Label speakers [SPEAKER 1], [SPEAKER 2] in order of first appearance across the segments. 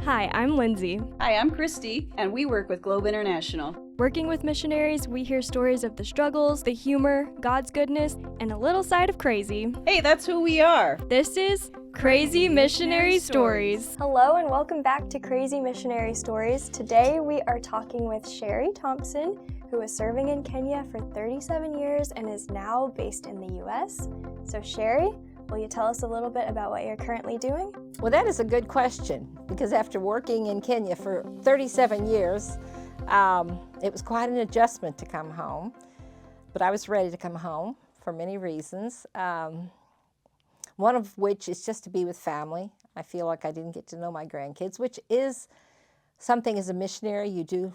[SPEAKER 1] Hi, I'm Lindsay.
[SPEAKER 2] Hi, I'm Christy, and we work with Globe International.
[SPEAKER 1] Working with missionaries, we hear stories of the struggles, the humor, God's goodness, and a little side of crazy.
[SPEAKER 2] Hey, that's who we are.
[SPEAKER 1] This is Crazy Missionary Stories.
[SPEAKER 3] Hello and welcome back to Crazy Missionary Stories. Today we are talking with Cheri Thomson, who is serving in Kenya for 37 years and is now based in the U.S. So Cheri, will you tell us a little bit about what you're currently doing?
[SPEAKER 4] Well, that is a good question, because after working in Kenya for 37 years, it was quite an adjustment to come home. But I was ready to come home for many reasons, one of which is just to be with family. I feel like I didn't get to know my grandkids, which is something as a missionary. You do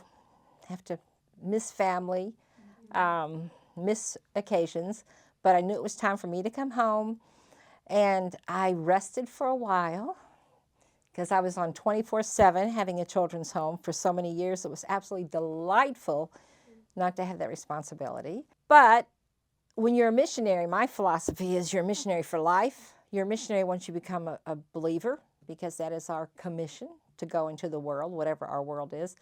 [SPEAKER 4] have to miss family, miss occasions, but I knew it was time for me to come home. And I rested for a while because I was on 24/7 having a children's home for so many years. It was absolutely delightful not to have that responsibility. But when you're a missionary, my philosophy is you're a missionary for life. You're a missionary once you become a believer, because that is our commission, to go into the world, whatever our world is.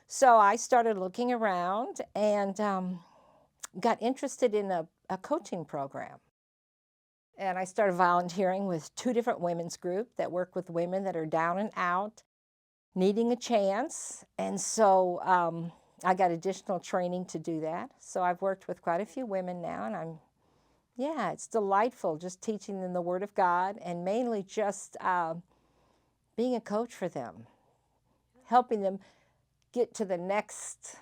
[SPEAKER 4] So I started looking around and got interested in a coaching program. And I started volunteering with 2 different women's groups that work with women that are down and out, needing a chance. And so I got additional training to do that. So I've worked with quite a few women now, and it's delightful just teaching them the Word of God, and mainly just being a coach for them, helping them get to the next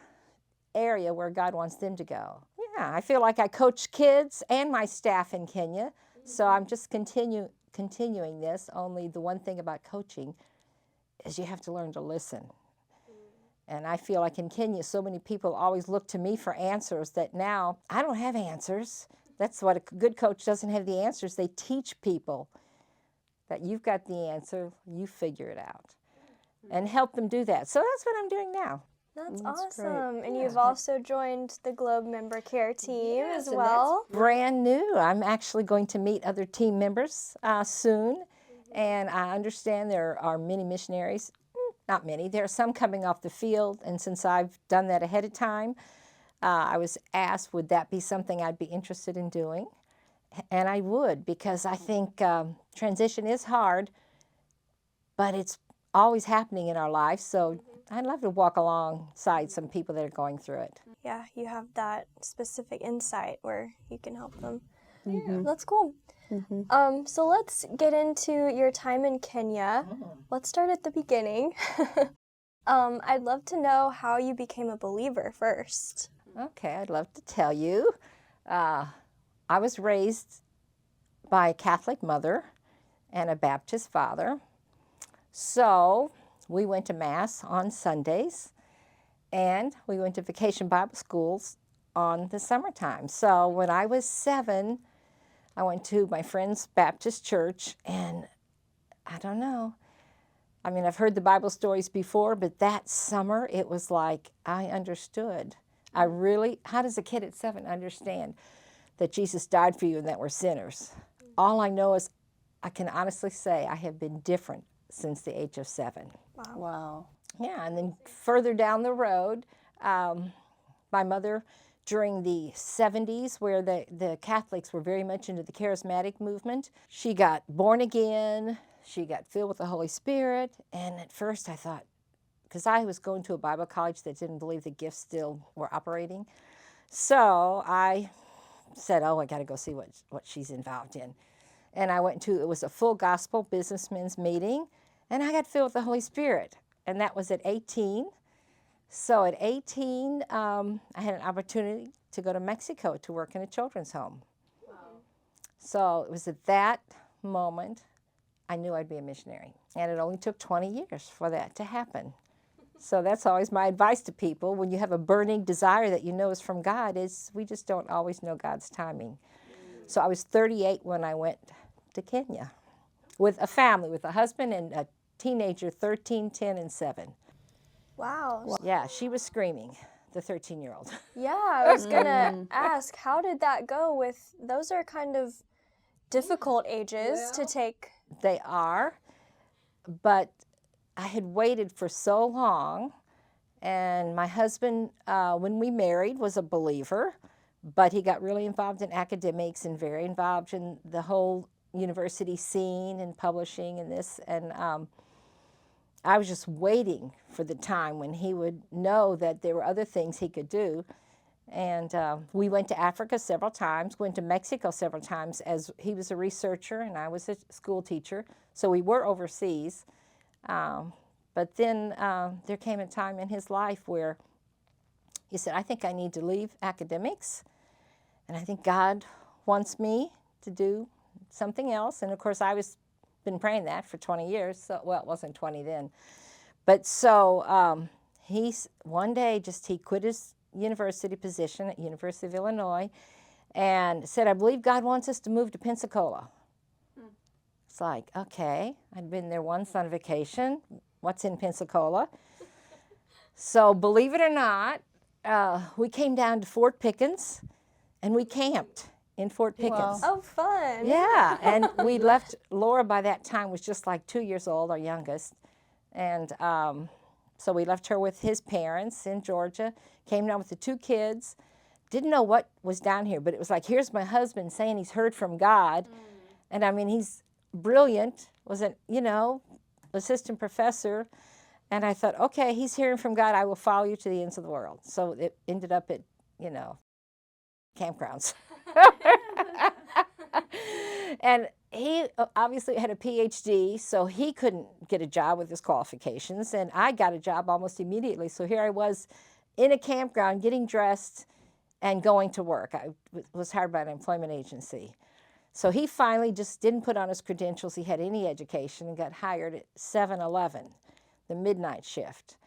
[SPEAKER 4] area where God wants them to go. Yeah, I feel like I coach kids and my staff in Kenya. So I'm just continuing this, only the one thing about coaching is you have to learn to listen. And I feel like in Kenya, so many people always look to me for answers that now I don't have answers. That's what a good coach doesn't have, the answers. They teach people that you've got the answer, you figure it out, and help them do that. So that's what I'm doing now.
[SPEAKER 3] That's
[SPEAKER 4] great.
[SPEAKER 3] awesome. And you've also joined the Globe Member Care team as well.
[SPEAKER 4] Brand new. I'm actually going to meet other team members soon. And I understand there are many missionaries, not many, there are some coming off the field. And since I've done that ahead of time, I was asked, would that be something I'd be interested in doing? And I would, because I think transition is hard, but it's always happening in our life. So I'd love to walk alongside some people that are going through it.
[SPEAKER 3] Yeah, you have that specific insight where you can help them. Yeah. That's cool. So let's get into your time in Kenya. Let's start at the beginning. I'd love to know how you became a believer first.
[SPEAKER 4] Okay, I'd love to tell you. I was raised by a Catholic mother and a Baptist father. So we went to Mass on Sundays, and we went to vacation Bible schools on the summertime. So when I was 7, I went to my friend's Baptist church, and I don't know. I mean, I've heard the Bible stories before, but that summer it was like I understood. How does a kid at 7 understand that Jesus died for you and that we're sinners? All I know is I can honestly say I have been different since the age of 7.
[SPEAKER 2] Wow.
[SPEAKER 4] Yeah, and then further down the road, my mother, during the 70s, where the Catholics were very much into the charismatic movement, she got born again, she got filled with the Holy Spirit, and at first I thought, because I was going to a Bible college that didn't believe the gifts still were operating, so I said, I got to go see what she's involved in. And I went to, it was a full gospel businessmen's meeting, and I got filled with the Holy Spirit. And that was at 18. So at 18, I had an opportunity to go to Mexico to work in a children's home. Wow. So it was at that moment I knew I'd be a missionary. And it only took 20 years for that to happen. So that's always my advice to people. When you have a burning desire that you know is from God, is we just don't always know God's timing. So I was 38 when I went to Kenya with a family, with a husband and a teenager, 13, 10, and 7.
[SPEAKER 3] Wow.
[SPEAKER 4] Yeah, she was screaming, the 13-year-old.
[SPEAKER 3] Yeah, I was going to ask, how did that go with, those are kind of difficult ages to take.
[SPEAKER 4] They are, but I had waited for so long, and my husband, when we married, was a believer, but he got really involved in academics and very involved in the whole university scene and publishing and this, and I was just waiting for the time when he would know that there were other things he could do. And we went to Africa several times, went to Mexico several times, as he was a researcher and I was a school teacher. So we were overseas. But then there came a time in his life where he said, I think I need to leave academics, and I think God wants me to do something else. And of course, I was been praying that for 20 years. So, well, it wasn't 20 then. But so one day he quit his university position at University of Illinois and said, I believe God wants us to move to Pensacola. It's like, okay, I'd been there once on vacation. What's in Pensacola? So believe it or not, we came down to Fort Pickens and we camped in Fort Pickens.
[SPEAKER 3] Oh, fun.
[SPEAKER 4] Yeah, and we left, Laura by that time was just like 2 years old, our youngest. And so we left her with his parents in Georgia, came down with the 2 kids, didn't know what was down here, but it was like, here's my husband saying he's heard from God. And I mean, he's brilliant, was an, assistant professor. And I thought, okay, he's hearing from God, I will follow you to the ends of the world. So it ended up at, campgrounds. And he obviously had a PhD, so he couldn't get a job with his qualifications, and I got a job almost immediately. So here I was in a campground getting dressed and going to work. I was hired by an employment agency. So he finally just didn't put on his credentials he had any education and got hired at 7-Eleven, the midnight shift.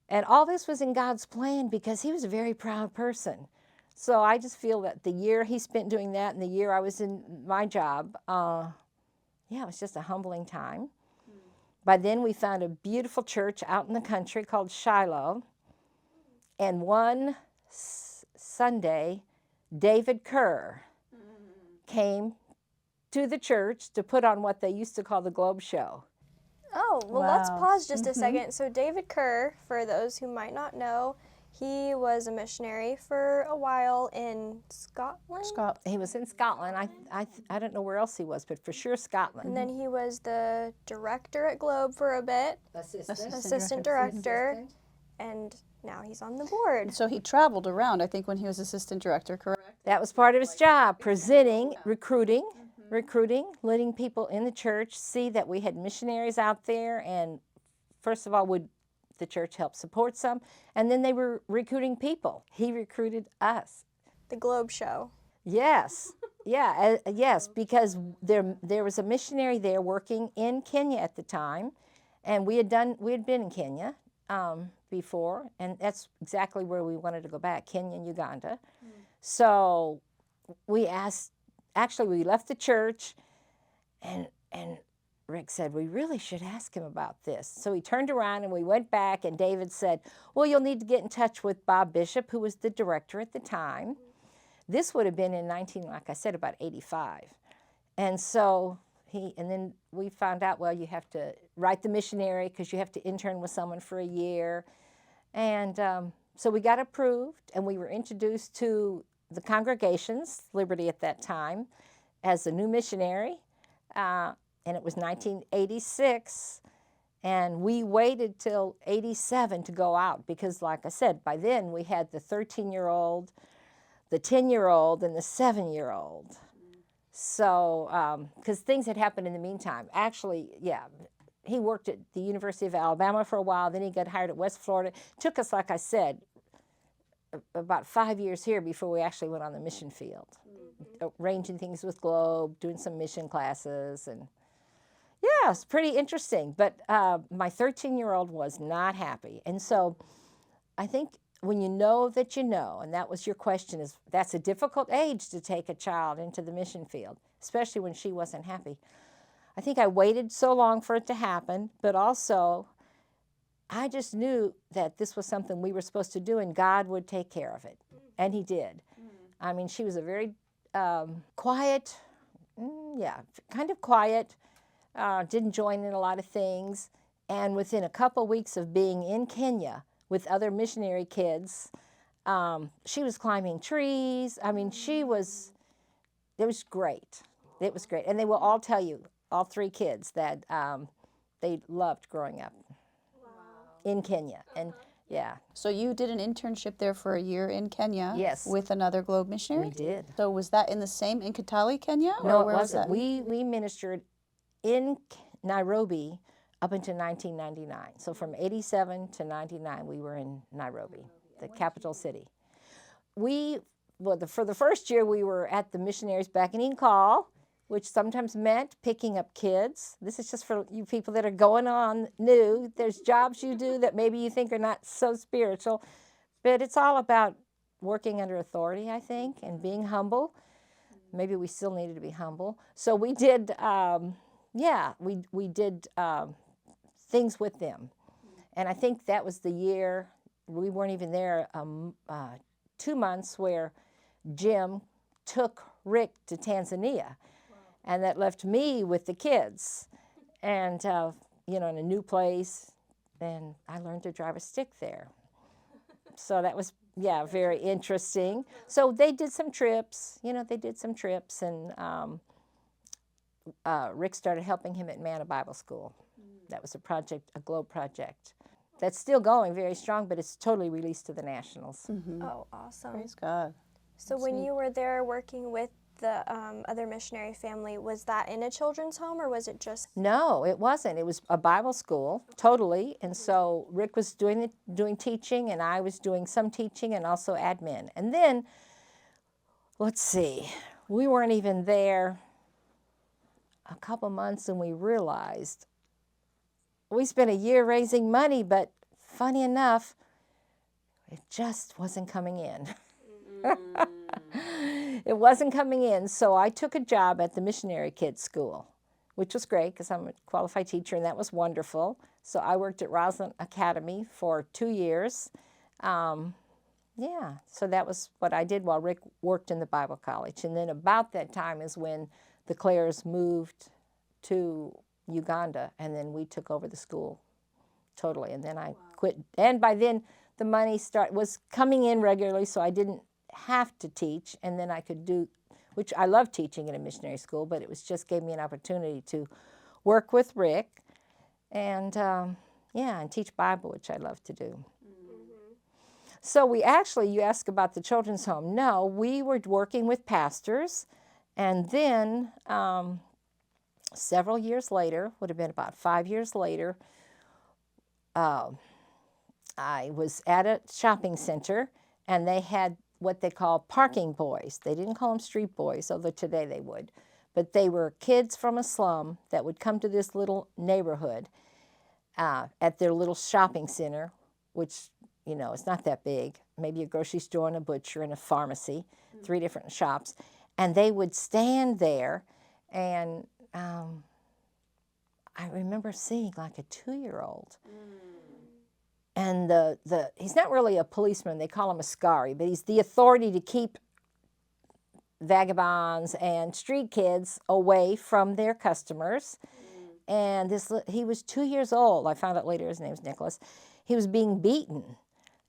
[SPEAKER 4] And all this was in God's plan because he was a very proud person. So I just feel that the year he spent doing that and the year I was in my job, it was just a humbling time. By then we found a beautiful church out in the country called Shiloh. And one Sunday, David Kerr came to the church to put on what they used to call the Globe Show.
[SPEAKER 3] Oh, well, let's pause just a second. So David Kerr, for those who might not know, he was a missionary for a while in Scotland.
[SPEAKER 4] He was in Scotland. I don't know where else he was, but for sure Scotland.
[SPEAKER 3] And then he was the director at Globe for a bit. Assistant director. And now he's on the board.
[SPEAKER 2] So he traveled around, I think, when he was assistant director, correct?
[SPEAKER 4] That was part of his job, presenting, recruiting, letting people in the church see that we had missionaries out there, and first of all, would the church help support some, and then they were recruiting people. He recruited us.
[SPEAKER 3] The Globe Show.
[SPEAKER 4] Yes, yes, because there was a missionary there working in Kenya at the time, and we had been in Kenya before, and that's exactly where we wanted to go back, Kenya and Uganda. So we left the church, and Rick said, we really should ask him about this. So he turned around and we went back, and David said, well, you'll need to get in touch with Bob Bishop, who was the director at the time. This would have been in like I said, about 85. And so and then we found out, well, you have to write the missionary because you have to intern with someone for a year. And so we got approved, and we were introduced to the congregations, Liberty at that time, as a new missionary. And it was 1986, and we waited till 87 to go out because, like I said, by then we had the 13-year-old, the 10-year-old, and the 7-year-old. So, because things had happened in the meantime. Actually, he worked at the University of Alabama for a while, then he got hired at West Florida. It took us, like I said, about 5 years here before we actually went on the mission field, arranging things with Globe, doing some mission classes, and yeah, it's pretty interesting. But my 13-year-old was not happy. And so I think when you know that you know, and that was your question, is that's a difficult age to take a child into the mission field, especially when she wasn't happy. I think I waited so long for it to happen, but also I just knew that this was something we were supposed to do and God would take care of it. And he did. I mean, she was a very quiet, kind of quiet, didn't join in a lot of things. And within a couple weeks of being in Kenya with other missionary kids, she was climbing trees. I mean, it was great. It was great. And they will all tell you, all three kids, that they loved growing up in Kenya. And yeah.
[SPEAKER 2] So you did an internship there for a year in Kenya.
[SPEAKER 4] Yes.
[SPEAKER 2] With another Globe missionary?
[SPEAKER 4] We did.
[SPEAKER 2] So was that in the same, in Kitale, Kenya?
[SPEAKER 4] No,
[SPEAKER 2] or
[SPEAKER 4] it
[SPEAKER 2] where was
[SPEAKER 4] wasn't.
[SPEAKER 2] that?
[SPEAKER 4] We ministered in Nairobi up until 1999. So from 87 to 99, we were in Nairobi, the capital city. For the first year, we were at the Missionaries Beckoning Call, which sometimes meant picking up kids. This is just for you people that are going on new. There's jobs you do that maybe you think are not so spiritual, but it's all about working under authority, I think, and being humble. Maybe we still needed to be humble. So we did, we did things with them. And I think that was the year, we weren't even there, 2 months where Jim took Rick to Tanzania. And that left me with the kids and, in a new place. And I learned to drive a stick there. So that was, very interesting. So they did some trips, and Rick started helping him at Manna Bible School. That was a project, a Globe project. That's still going very strong, but it's totally released to the nationals.
[SPEAKER 2] Mm-hmm.
[SPEAKER 3] Oh, awesome.
[SPEAKER 2] Praise God.
[SPEAKER 3] So when you were there working with the other missionary family, was that in a children's home or was it just?
[SPEAKER 4] No, it wasn't. It was a Bible school, totally. And so Rick was doing teaching, and I was doing some teaching and also admin. And then, let's see, we weren't even there a couple months, and we realized we spent a year raising money, but funny enough, it just wasn't coming in. It wasn't coming in, so I took a job at the missionary kids school, which was great because I'm a qualified teacher, and that was wonderful. So I worked at Roslyn Academy for 2 years. So that was what I did while Rick worked in the Bible college. And then about that time is when the Clares moved to Uganda, and then we took over the school totally. And then I quit. And by then, the money was coming in regularly, so I didn't have to teach, and then I could do, which I love teaching in a missionary school, but it was just gave me an opportunity to work with Rick and and teach Bible, which I love to do. Mm-hmm. So you asked about the children's home. No, we were working with pastors, and then several years later, would have been about 5 years later, I was at a shopping center, and they had what they call parking boys. They didn't call them street boys, although today they would. But they were kids from a slum that would come to this little neighborhood at their little shopping center, which, it's not that big. Maybe a grocery store and a butcher and a pharmacy, 3 different shops. And they would stand there, and I remember seeing like a 2-year-old. And he's not really a policeman, they call him a scary, but he's the authority to keep vagabonds and street kids away from their customers. And he was 2 years old. I found out later his name's Nicholas. He was being beaten.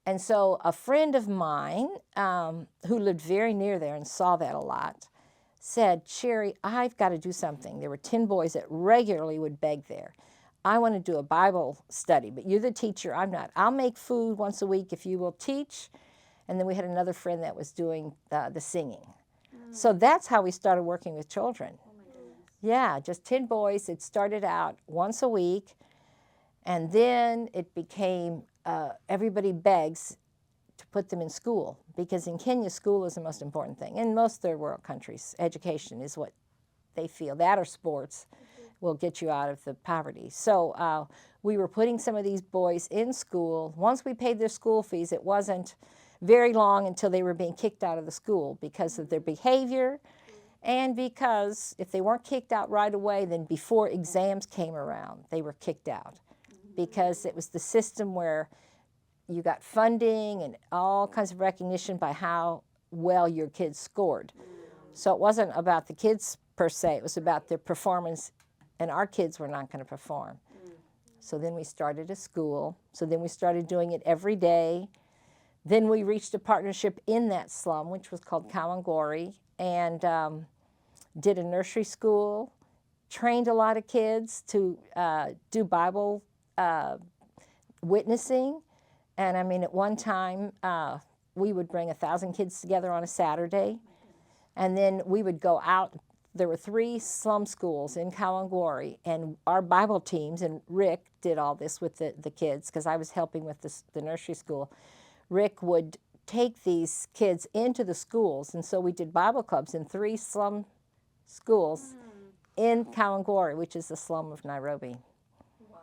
[SPEAKER 4] And so a friend of mine who lived very near there and saw that a lot said, Cheri, I've got to do something. There were 10 boys that regularly would beg there. I want to do a Bible study, but you're the teacher, I'm not. I'll make food once a week if you will teach. And then we had another friend that was doing the singing. So that's how we started working with children. Oh my goodness. Yeah, just 10 boys. It started out once a week, and then it became everybody begs to put them in school, because in Kenya, school is the most important thing. In most third world countries, education is what they feel. That or sports will get you out of the poverty. So we were putting some of these boys in school. Once we paid their school fees, it wasn't very long until they were being kicked out of the school because of their behavior, and because if they weren't kicked out right away, then before exams came around, they were kicked out, because it was the system where you got funding and all kinds of recognition by how well your kids scored. So it wasn't about the kids per se, it was about their performance, and our kids were not going to perform. So then we started a school. So then we started doing it every day. Then we reached a partnership in that slum, which was called Kawangwari, and did a nursery school, trained a lot of kids to do Bible witnessing. And I mean, at one time, we would bring 1,000 kids together on a Saturday. And then we would go out. There were 3 slum schools in Kawangwari, and our Bible teams, and Rick did all this with the kids because I was helping with the nursery school. Rick would take these kids into the schools, and so we did Bible clubs in 3 slum schools in Kawangwari, which is the slum of Nairobi. Wow.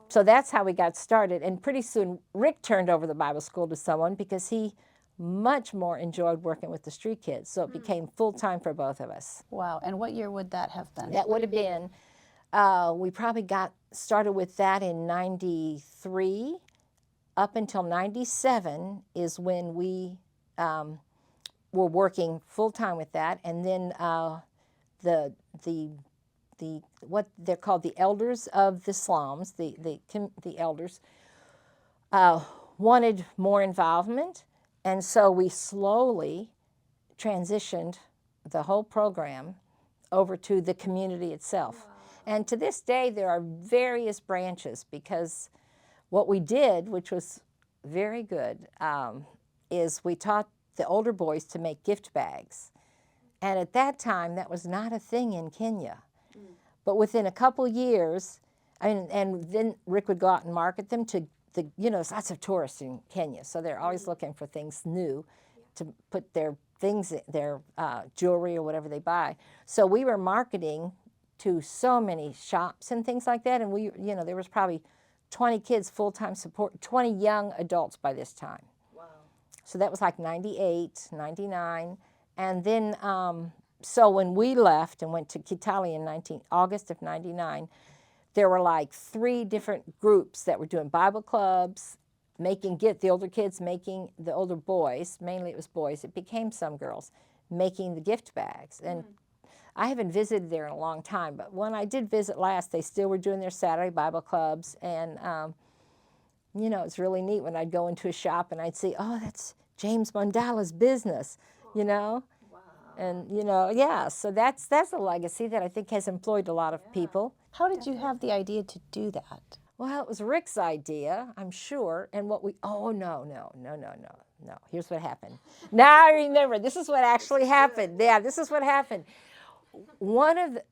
[SPEAKER 4] So that's how we got started, and pretty soon Rick turned over the Bible school to someone because he much more enjoyed working with the street kids, so it became full-time for both of us.
[SPEAKER 2] Wow. And what year would that have been?
[SPEAKER 4] That would have been, we probably got started with that in 93. Up until 97 is when we were working full-time with that, and then the what they're called the elders of the slums, the elders, wanted more involvement. And so we slowly transitioned the whole program over to the community itself. Wow. And to this day, there are various branches because what we did, which was very good, is we taught the older boys to make gift bags. And at that time, that was not a thing in Kenya. But within a couple years, and then Rick would go out and market them to there's lots of tourists in Kenya, so they're always looking for things new to put their things, their jewelry or whatever they buy. So we were marketing to so many shops and things like that, and we, there was probably 20 kids full-time support, 20 young adults by this time. Wow. So that was like 98, 99, and then so when we left and went to Kitale in August of 99, there were like 3 different groups that were doing Bible clubs, the older kids making, the older boys, mainly it was boys, it became some girls, making the gift bags. And I haven't visited there in a long time, but when I did visit last, they still were doing their Saturday Bible clubs. And, it's really neat when I'd go into a shop and I'd see, oh, that's James Mandala's business, Wow. And, so that's a legacy that I think has employed a lot of people.
[SPEAKER 2] How did you have the idea to do that?
[SPEAKER 4] Well, it was Rick's idea, I'm sure, and no. Here's what happened. Now I remember, this is what actually happened. Yeah, this is what happened.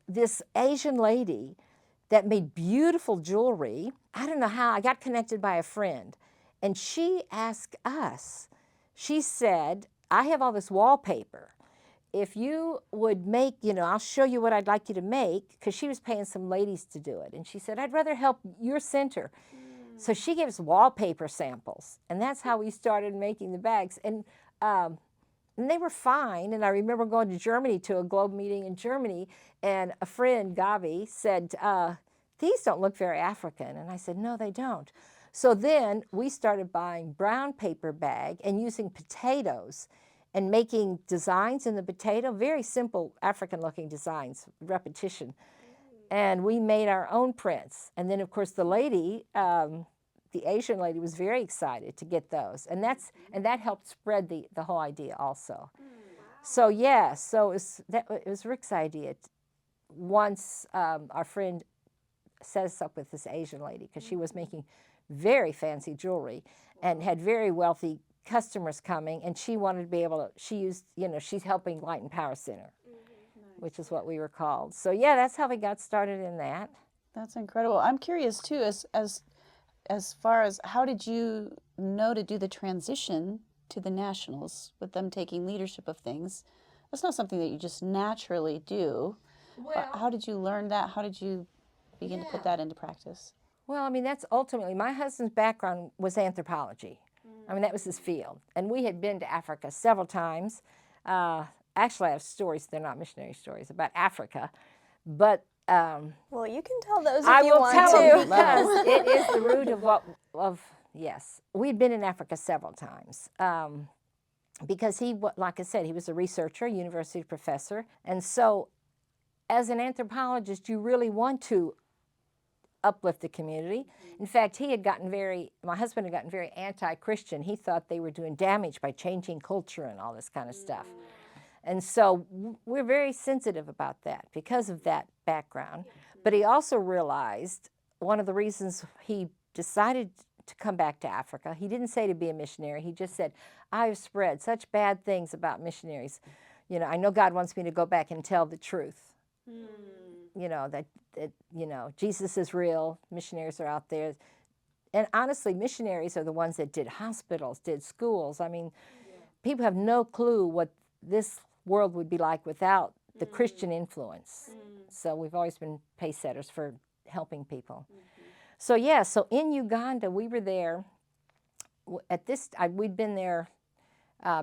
[SPEAKER 4] This Asian lady that made beautiful jewelry, I don't know how, I got connected by a friend, and she asked us, she said, I have all this wallpaper. If you would make, I'll show you what I'd like you to make, because she was paying some ladies to do it. And she said, I'd rather help your center. So she gave us wallpaper samples, and that's how we started making the bags. And they were fine. And I remember going to Germany to a Globe meeting in Germany, and a friend, Gavi, said, these don't look very African. And I said, no, they don't. So then we started buying brown paper bag and using potatoes and making designs in the potato, very simple African-looking designs, repetition. And we made our own prints. And then, of course, the lady, the Asian lady, was very excited to get those. And that helped spread the whole idea also. So, yeah, so it was Rick's idea. Once our friend set us up with this Asian lady, because she was making very fancy jewelry and had very wealthy customers coming, and she wanted to be able to, she's helping Light and Power Center, which is what we were called. So yeah, that's how we got started in that.
[SPEAKER 2] That's incredible. I'm curious too, as far as how did you know to do the transition to the Nationals with them taking leadership of things? That's not something that you just naturally do. Well, how did you learn that? How did you begin to put that into practice?
[SPEAKER 4] Well, I mean, that's ultimately, my husband's background was anthropology. I mean, that was his field. And we had been to Africa several times. Actually, I have stories, they're not missionary stories, about Africa. But
[SPEAKER 3] well, you can tell those if you want to.
[SPEAKER 4] I will tell them because it is the root yes. We'd been in Africa several times. Because he, like I said, he was a researcher, university professor. And so as an anthropologist, you really want to uplift the community. In fact, my husband had gotten very anti-Christian. He thought they were doing damage by changing culture and all this kind of stuff. And so we're very sensitive about that because of that background. But he also realized one of the reasons he decided to come back to Africa, he didn't say to be a missionary. He just said, I have spread such bad things about missionaries. You know, I know God wants me to go back and tell the truth. You know, that you know, Jesus is real, missionaries are out there. And honestly, missionaries are the ones that did hospitals, did schools. I mean, people have no clue what this world would be like without the Christian influence. So we've always been pace setters for helping people. So yeah, so in Uganda, we were there. We'd been there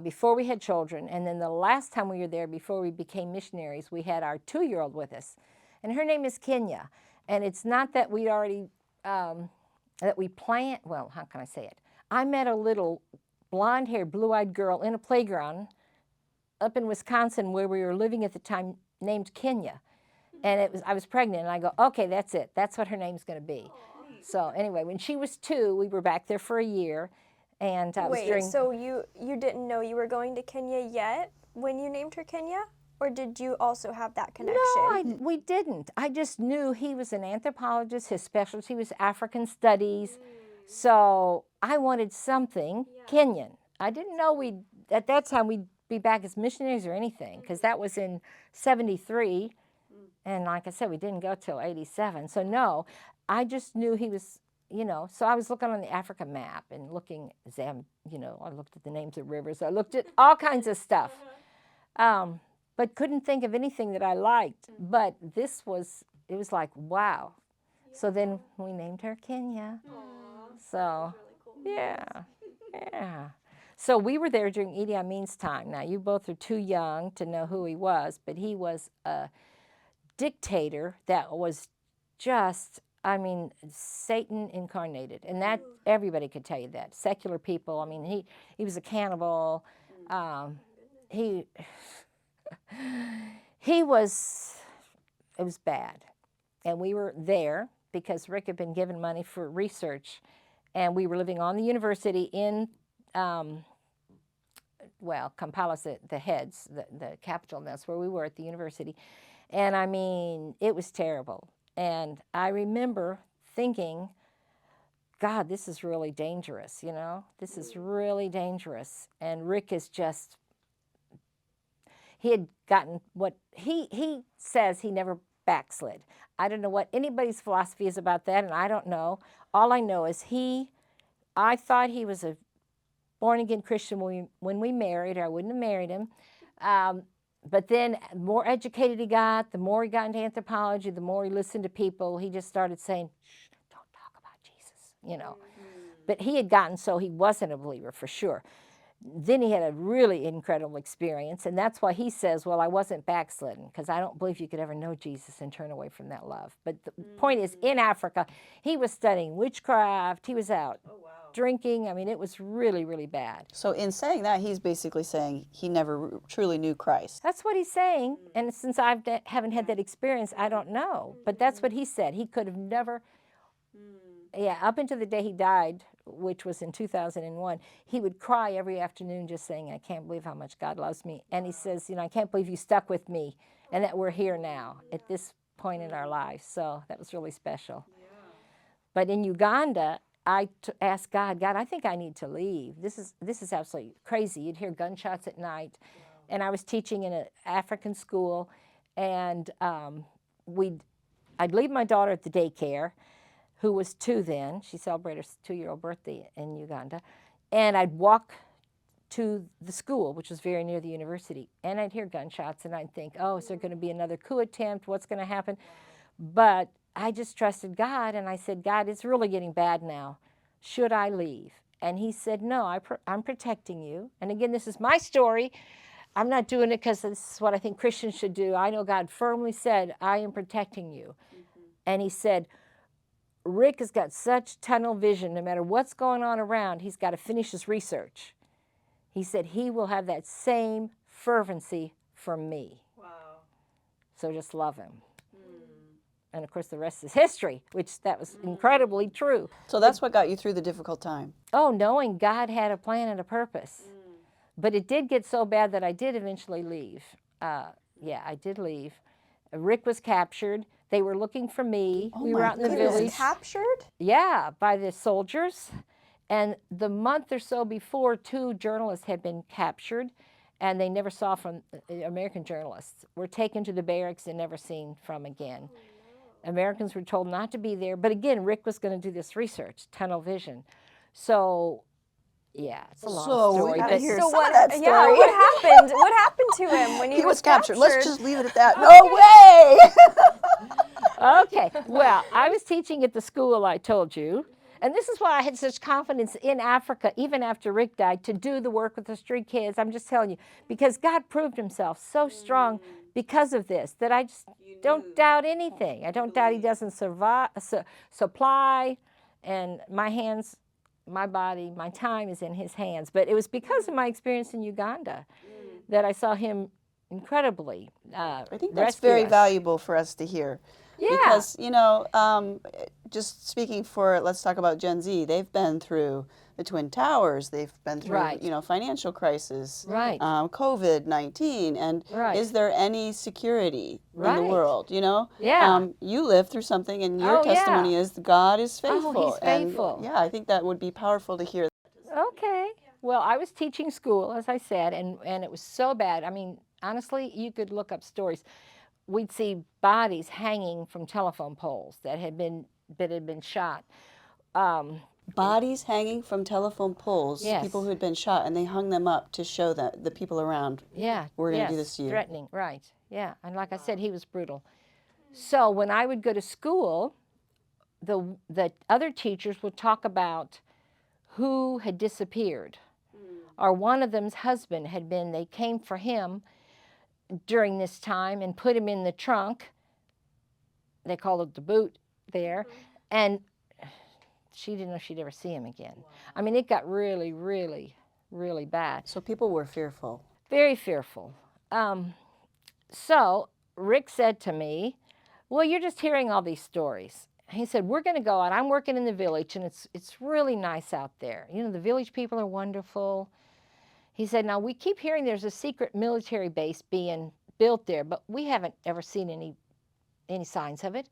[SPEAKER 4] before we had children, and then the last time we were there before we became missionaries, we had our 2-year-old with us, and her name is Kenya. And it's not that we'd already that we planned. Well, how can I say it? I met a little blonde-haired, blue-eyed girl in a playground up in Wisconsin where we were living at the time, named Kenya, and I was pregnant, and I go, okay, that's it. That's what her name's going to be. So anyway, when she was 2, we were back there for a year, and
[SPEAKER 3] Wait, so you didn't know you were going to Kenya yet when you named her Kenya? Or did you also have that connection?
[SPEAKER 4] No, we didn't. I just knew he was an anthropologist. His specialty was African studies. So I wanted something Kenyan. I didn't know at that time we'd be back as missionaries or anything, because that was in 73. And like I said, we didn't go till 87. So no, I just knew he was, you know, so I was looking on the Africa map and looking, you know, I looked at the names of rivers. I looked at all kinds of stuff. But couldn't think of anything that I liked. But it was like, wow. So then we named her Kenya. So, yeah. So we were there during Idi Amin's time. Now, you both are too young to know who he was, but he was a dictator that was just, I mean, Satan incarnated. And that, everybody could tell you that. Secular people, I mean, he was a cannibal. It was bad. And we were there because Rick had been given money for research, and we were living on the university in, Kampala, the heads, the capital, and that's where we were at the university. And I mean, it was terrible. And I remember thinking, God, this is really dangerous, you know? This is really dangerous. And Rick is just, he had gotten what, he says he never backslid. I don't know what anybody's philosophy is about that, and I don't know. All I know is I thought he was a born-again Christian when we married, or I wouldn't have married him. But then the more educated he got, the more he got into anthropology, the more he listened to people, he just started saying, shh, don't talk about Jesus, you know. But he had gotten so he wasn't a believer for sure. Then he had a really incredible experience, and that's why he says, well, I wasn't backslidden, because I don't believe you could ever know Jesus and turn away from that love. But the point is, in Africa, he was studying witchcraft, he was out drinking. I mean, it was really, really bad.
[SPEAKER 2] So in saying that, he's basically saying he never truly knew Christ.
[SPEAKER 4] That's what he's saying, and since I haven't had that experience, I don't know. But that's what he said. He could have never, up until the day he died, which was in 2001, he would cry every afternoon just saying, I can't believe how much God loves me. And he says, you know, I can't believe you stuck with me and that we're here now at this point in our lives. So that was really special. But in Uganda, I asked God, I think I need to leave. This is absolutely crazy. You'd hear gunshots at night. And I was teaching in an African school, and I'd leave my daughter at the daycare, who was 2 then. She celebrated her 2-year-old birthday in Uganda. And I'd walk to the school, which was very near the university, and I'd hear gunshots, and I'd think, oh, is there going to be another coup attempt? What's going to happen? But I just trusted God, and I said, God, it's really getting bad now. Should I leave? And he said, no, I'm protecting you. And again, this is my story. I'm not doing it because this is what I think Christians should do. I know God firmly said, I am protecting you. And he said, Rick has got such tunnel vision, no matter what's going on around, he's got to finish his research. He said he will have that same fervency from me. Wow. So just love him. And of course, the rest is history, which that was incredibly true.
[SPEAKER 2] So that's what got you through the difficult time.
[SPEAKER 4] Oh, knowing God had a plan and a purpose. But it did get so bad that I did eventually leave. Yeah, I did leave. Rick was captured. They were looking for me.
[SPEAKER 2] Oh
[SPEAKER 4] We were
[SPEAKER 2] my
[SPEAKER 4] out in the
[SPEAKER 3] He was
[SPEAKER 4] village.
[SPEAKER 3] captured?
[SPEAKER 4] Yeah, by the soldiers. And the month or so before, 2 journalists had been captured, and they never saw from American journalists. Were taken to the barracks and never seen from again. Americans were told not to be there. But again, Rick was going to do this research, tunnel vision. So, yeah, it's a long
[SPEAKER 2] So we
[SPEAKER 4] story.
[SPEAKER 2] gotta
[SPEAKER 4] But
[SPEAKER 2] hear
[SPEAKER 3] So
[SPEAKER 2] some
[SPEAKER 3] what?
[SPEAKER 2] of that story.
[SPEAKER 3] Yeah, what happened? What happened to him when he
[SPEAKER 2] was captured.
[SPEAKER 3] captured?
[SPEAKER 2] Let's just leave it at that. No way!
[SPEAKER 4] Okay, well, I was teaching at the school I told you, and this is why I had such confidence in Africa, even after Rick died, to do the work with the street kids. I'm just telling you, because God proved himself so strong because of this, that I just don't doubt anything. I don't doubt he doesn't supply, and my hands, my body, my time is in his hands. But it was because of my experience in Uganda that I saw him incredibly
[SPEAKER 2] I think that's
[SPEAKER 4] rescue
[SPEAKER 2] very
[SPEAKER 4] us.
[SPEAKER 2] valuable for us to hear.
[SPEAKER 4] Yeah.
[SPEAKER 2] Because, just speaking for, let's talk about Gen Z, they've been through the Twin Towers, they've been through,
[SPEAKER 4] Right.
[SPEAKER 2] Financial crisis,
[SPEAKER 4] Right.
[SPEAKER 2] COVID-19, and
[SPEAKER 4] Right.
[SPEAKER 2] is there any security in the
[SPEAKER 4] Right.
[SPEAKER 2] world,
[SPEAKER 4] Yeah.
[SPEAKER 2] You lived through something, and your
[SPEAKER 4] Oh, yeah.
[SPEAKER 2] testimony is God is faithful.
[SPEAKER 4] Oh, he's faithful.
[SPEAKER 2] And, yeah, I think that would be powerful to hear.
[SPEAKER 4] Okay. Well, I was teaching school, as I said, and it was so bad. I mean, honestly, you could look up stories. We'd see bodies hanging from telephone poles that had been shot.
[SPEAKER 2] Bodies hanging from telephone poles,
[SPEAKER 4] Yes.
[SPEAKER 2] people who had been shot, and they hung them up to show that the people around,
[SPEAKER 4] Yeah.
[SPEAKER 2] we're going to
[SPEAKER 4] yes,
[SPEAKER 2] do this to you.
[SPEAKER 4] Threatening, right. Yeah. And like I said, he was brutal. So when I would go to school, the other teachers would talk about who had disappeared. Or one of them's husband had been, they came for him during this time and put him in the trunk. They call it the boot there. And she didn't know she'd ever see him again. I mean, it got really, really, really bad.
[SPEAKER 2] So people were fearful.
[SPEAKER 4] Very fearful. So Rick said to me, well, you're just hearing all these stories. He said, we're going to go out. I'm working in the village, and it's really nice out there. The village people are wonderful. He said, now, we keep hearing there's a secret military base being built there, but we haven't ever seen any signs of it.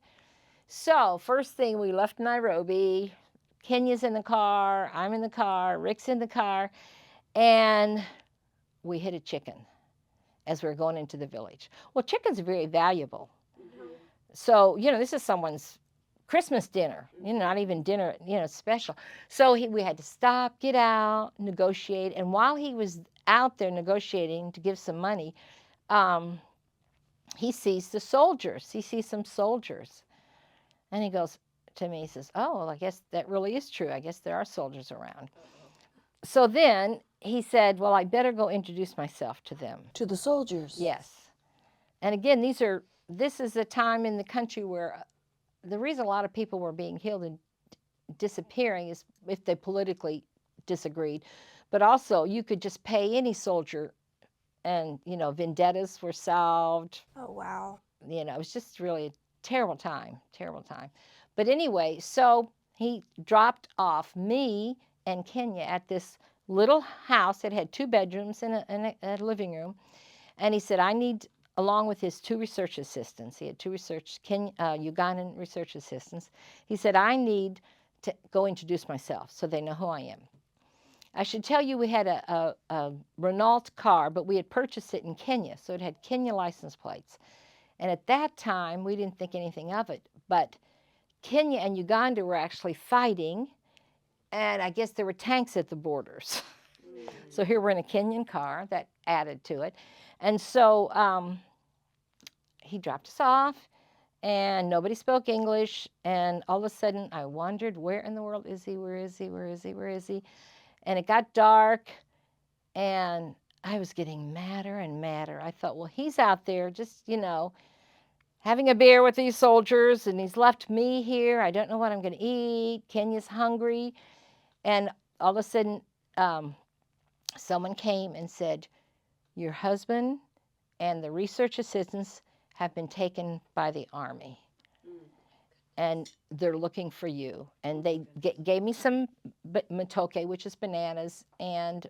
[SPEAKER 4] So first thing, we left Nairobi. Kenya's in the car. I'm in the car. Rick's in the car. And we hit a chicken as we were going into the village. Well, chickens are very valuable. So, this is someone's Christmas dinner, not even dinner, special. So we had to stop, get out, negotiate. And while he was out there negotiating to give some money, he sees the soldiers. He sees some soldiers. And he goes to me, he says, oh, well, I guess that really is true. I guess there are soldiers around. So then he said, well, I better go introduce myself to them.
[SPEAKER 2] To the soldiers.
[SPEAKER 4] Yes. And again, this is a time in the country where the reason a lot of people were being killed and disappearing is if they politically disagreed. But also, you could just pay any soldier, and, vendettas were solved.
[SPEAKER 3] Oh, wow.
[SPEAKER 4] It was just really a terrible time. But anyway, so he dropped off me and Kenya at this little house that had 2 bedrooms and a living room. And he said, I need, along with his 2 research assistants, he had 2 Ugandan research assistants. He said, I need to go introduce myself so they know who I am. I should tell you we had a Renault car, but we had purchased it in Kenya, so it had Kenya license plates. And at that time, we didn't think anything of it. But Kenya and Uganda were actually fighting, and I guess there were tanks at the borders. So here we're in a Kenyan car. That added to it. And so he dropped us off, and nobody spoke English. And all of a sudden, I wondered, where in the world is he? Where is he? Where is he? Where is he? And it got dark, and I was getting madder and madder. I thought, well, he's out there just, having a beer with these soldiers, and he's left me here. I don't know what I'm going to eat. Kenya's hungry. And all of a sudden, someone came and said, your husband and the research assistants have been taken by the army. and they're looking for you. And they gave me some matoke, which is bananas, and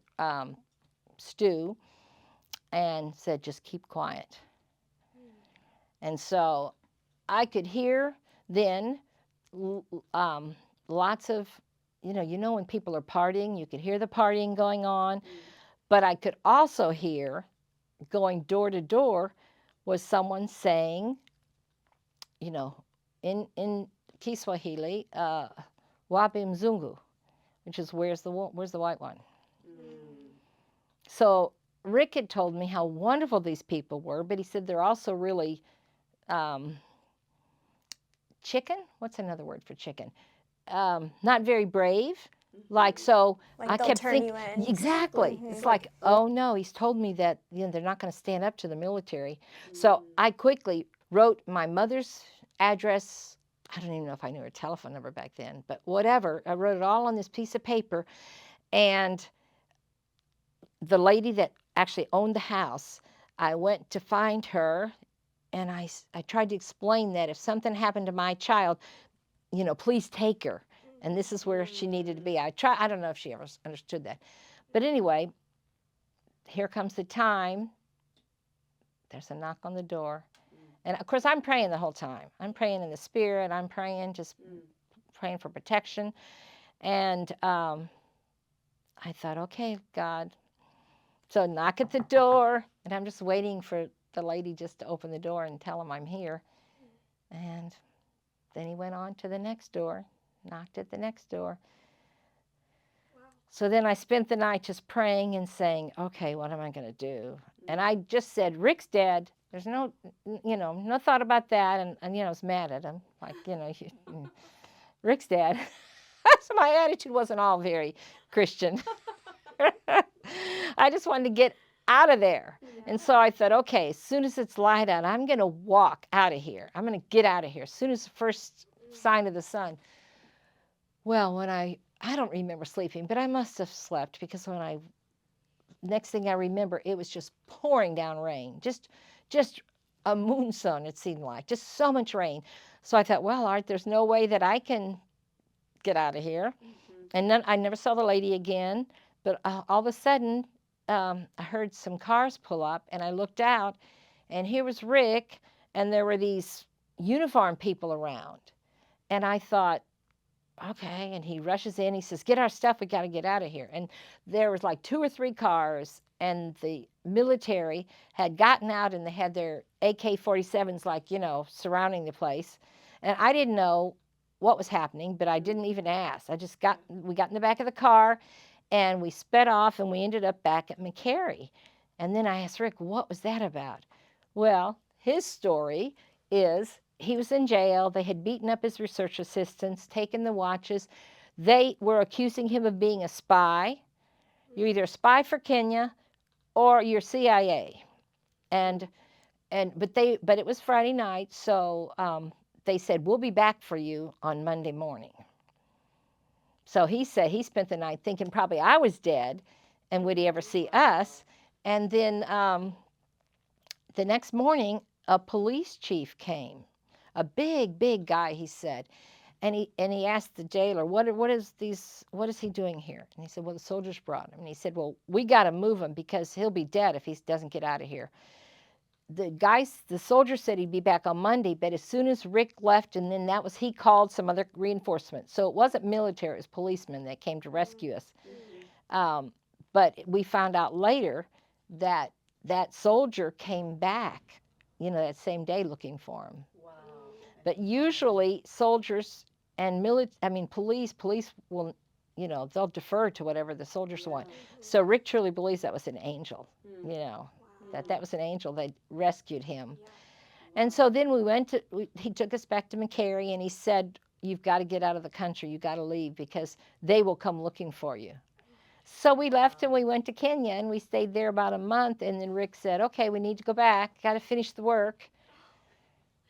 [SPEAKER 4] stew, and said, just keep quiet. And so I could hear then lots of, when people are partying, you could hear the partying going on, but I could also hear, going door to door, was someone saying, in Kiswahili, wapi mzungu, which is where's the white one? So Rick had told me how wonderful these people were, but he said they're also really chicken? What's another word for chicken? Not very brave. Like, so
[SPEAKER 3] Like
[SPEAKER 4] I
[SPEAKER 3] they'll
[SPEAKER 4] kept
[SPEAKER 3] turn
[SPEAKER 4] thinking,
[SPEAKER 3] you in.
[SPEAKER 4] exactly. It's like, oh no, he's told me that they're not going to stand up to the military. So I quickly wrote my mother's address. I don't even know if I knew her telephone number back then, but whatever. I wrote it all on this piece of paper. And the lady that actually owned the house, I went to find her, and I tried to explain that if something happened to my child, please take her. And this is where she needed to be. I don't know if she ever understood that. But anyway, here comes the time. There's a knock on the door. And of course, I'm praying the whole time. I'm praying in the Spirit. I'm praying, just praying for protection. And I thought, okay, God. So knock at the door, and I'm just waiting for the lady just to open the door and tell him I'm here. And then he went on to the next door, knocked at the next door. Wow. So then I spent the night just praying and saying, okay, what am I going to do? And I just said, Rick's dead. There's no thought about that. And I was mad at him. Like, Rick's dead. So my attitude wasn't all very Christian. I just wanted to get out of there. Yeah. And so I thought, okay, as soon as it's light out, I'm going to walk out of here. I'm going to get out of here as soon as the first sign of the sun. Well, when I don't remember sleeping, but I must have slept, because next thing I remember, it was just pouring down rain, just a moonstone, it seemed like, just so much rain. So I thought, well, Art, there's no way that I can get out of here. And then I never saw the lady again. But all of a sudden, I heard some cars pull up, and I looked out, and here was Rick, and there were these uniformed people around. And I thought, okay, and he rushes in, he says, get our stuff, we got to get out of here. And there was like 2 or 3 cars, and the military had gotten out, and they had their AK-47s, like, surrounding the place. And I didn't know what was happening, but I didn't even ask. We got in the back of the car, and we sped off, and we ended up back at McCary. And then I asked Rick, what was that about? Well, his story is he was in jail. They had beaten up his research assistants, taken the watches. They were accusing him of being a spy. You're either a spy for Kenya or you're CIA. But it was Friday night, so they said, we'll be back for you on Monday morning. So he said he spent the night thinking probably I was dead, and would he ever see us? And then the next morning, a police chief came, a big guy, he said, and he asked the jailer, what is he doing here? And he said, well, the soldiers brought him. And he said, well, we got to move him because he'll be dead if he doesn't get out of here. The soldier said he'd be back on Monday, but as soon as Rick left, and then he called some other reinforcements. So it wasn't military, it was policemen that came to rescue us. But we found out later that that soldier came back, that same day looking for him. Wow. But usually soldiers and police will, they'll defer to whatever the soldiers want. So Rick truly believes that was an angel, that was an angel that rescued him. And so then he took us back to McCary, and he said, you've got to get out of the country. You've got to leave because they will come looking for you. So we left and we went to Kenya, and we stayed there about a month. And then Rick said, okay, we need to go back. Got to finish the work.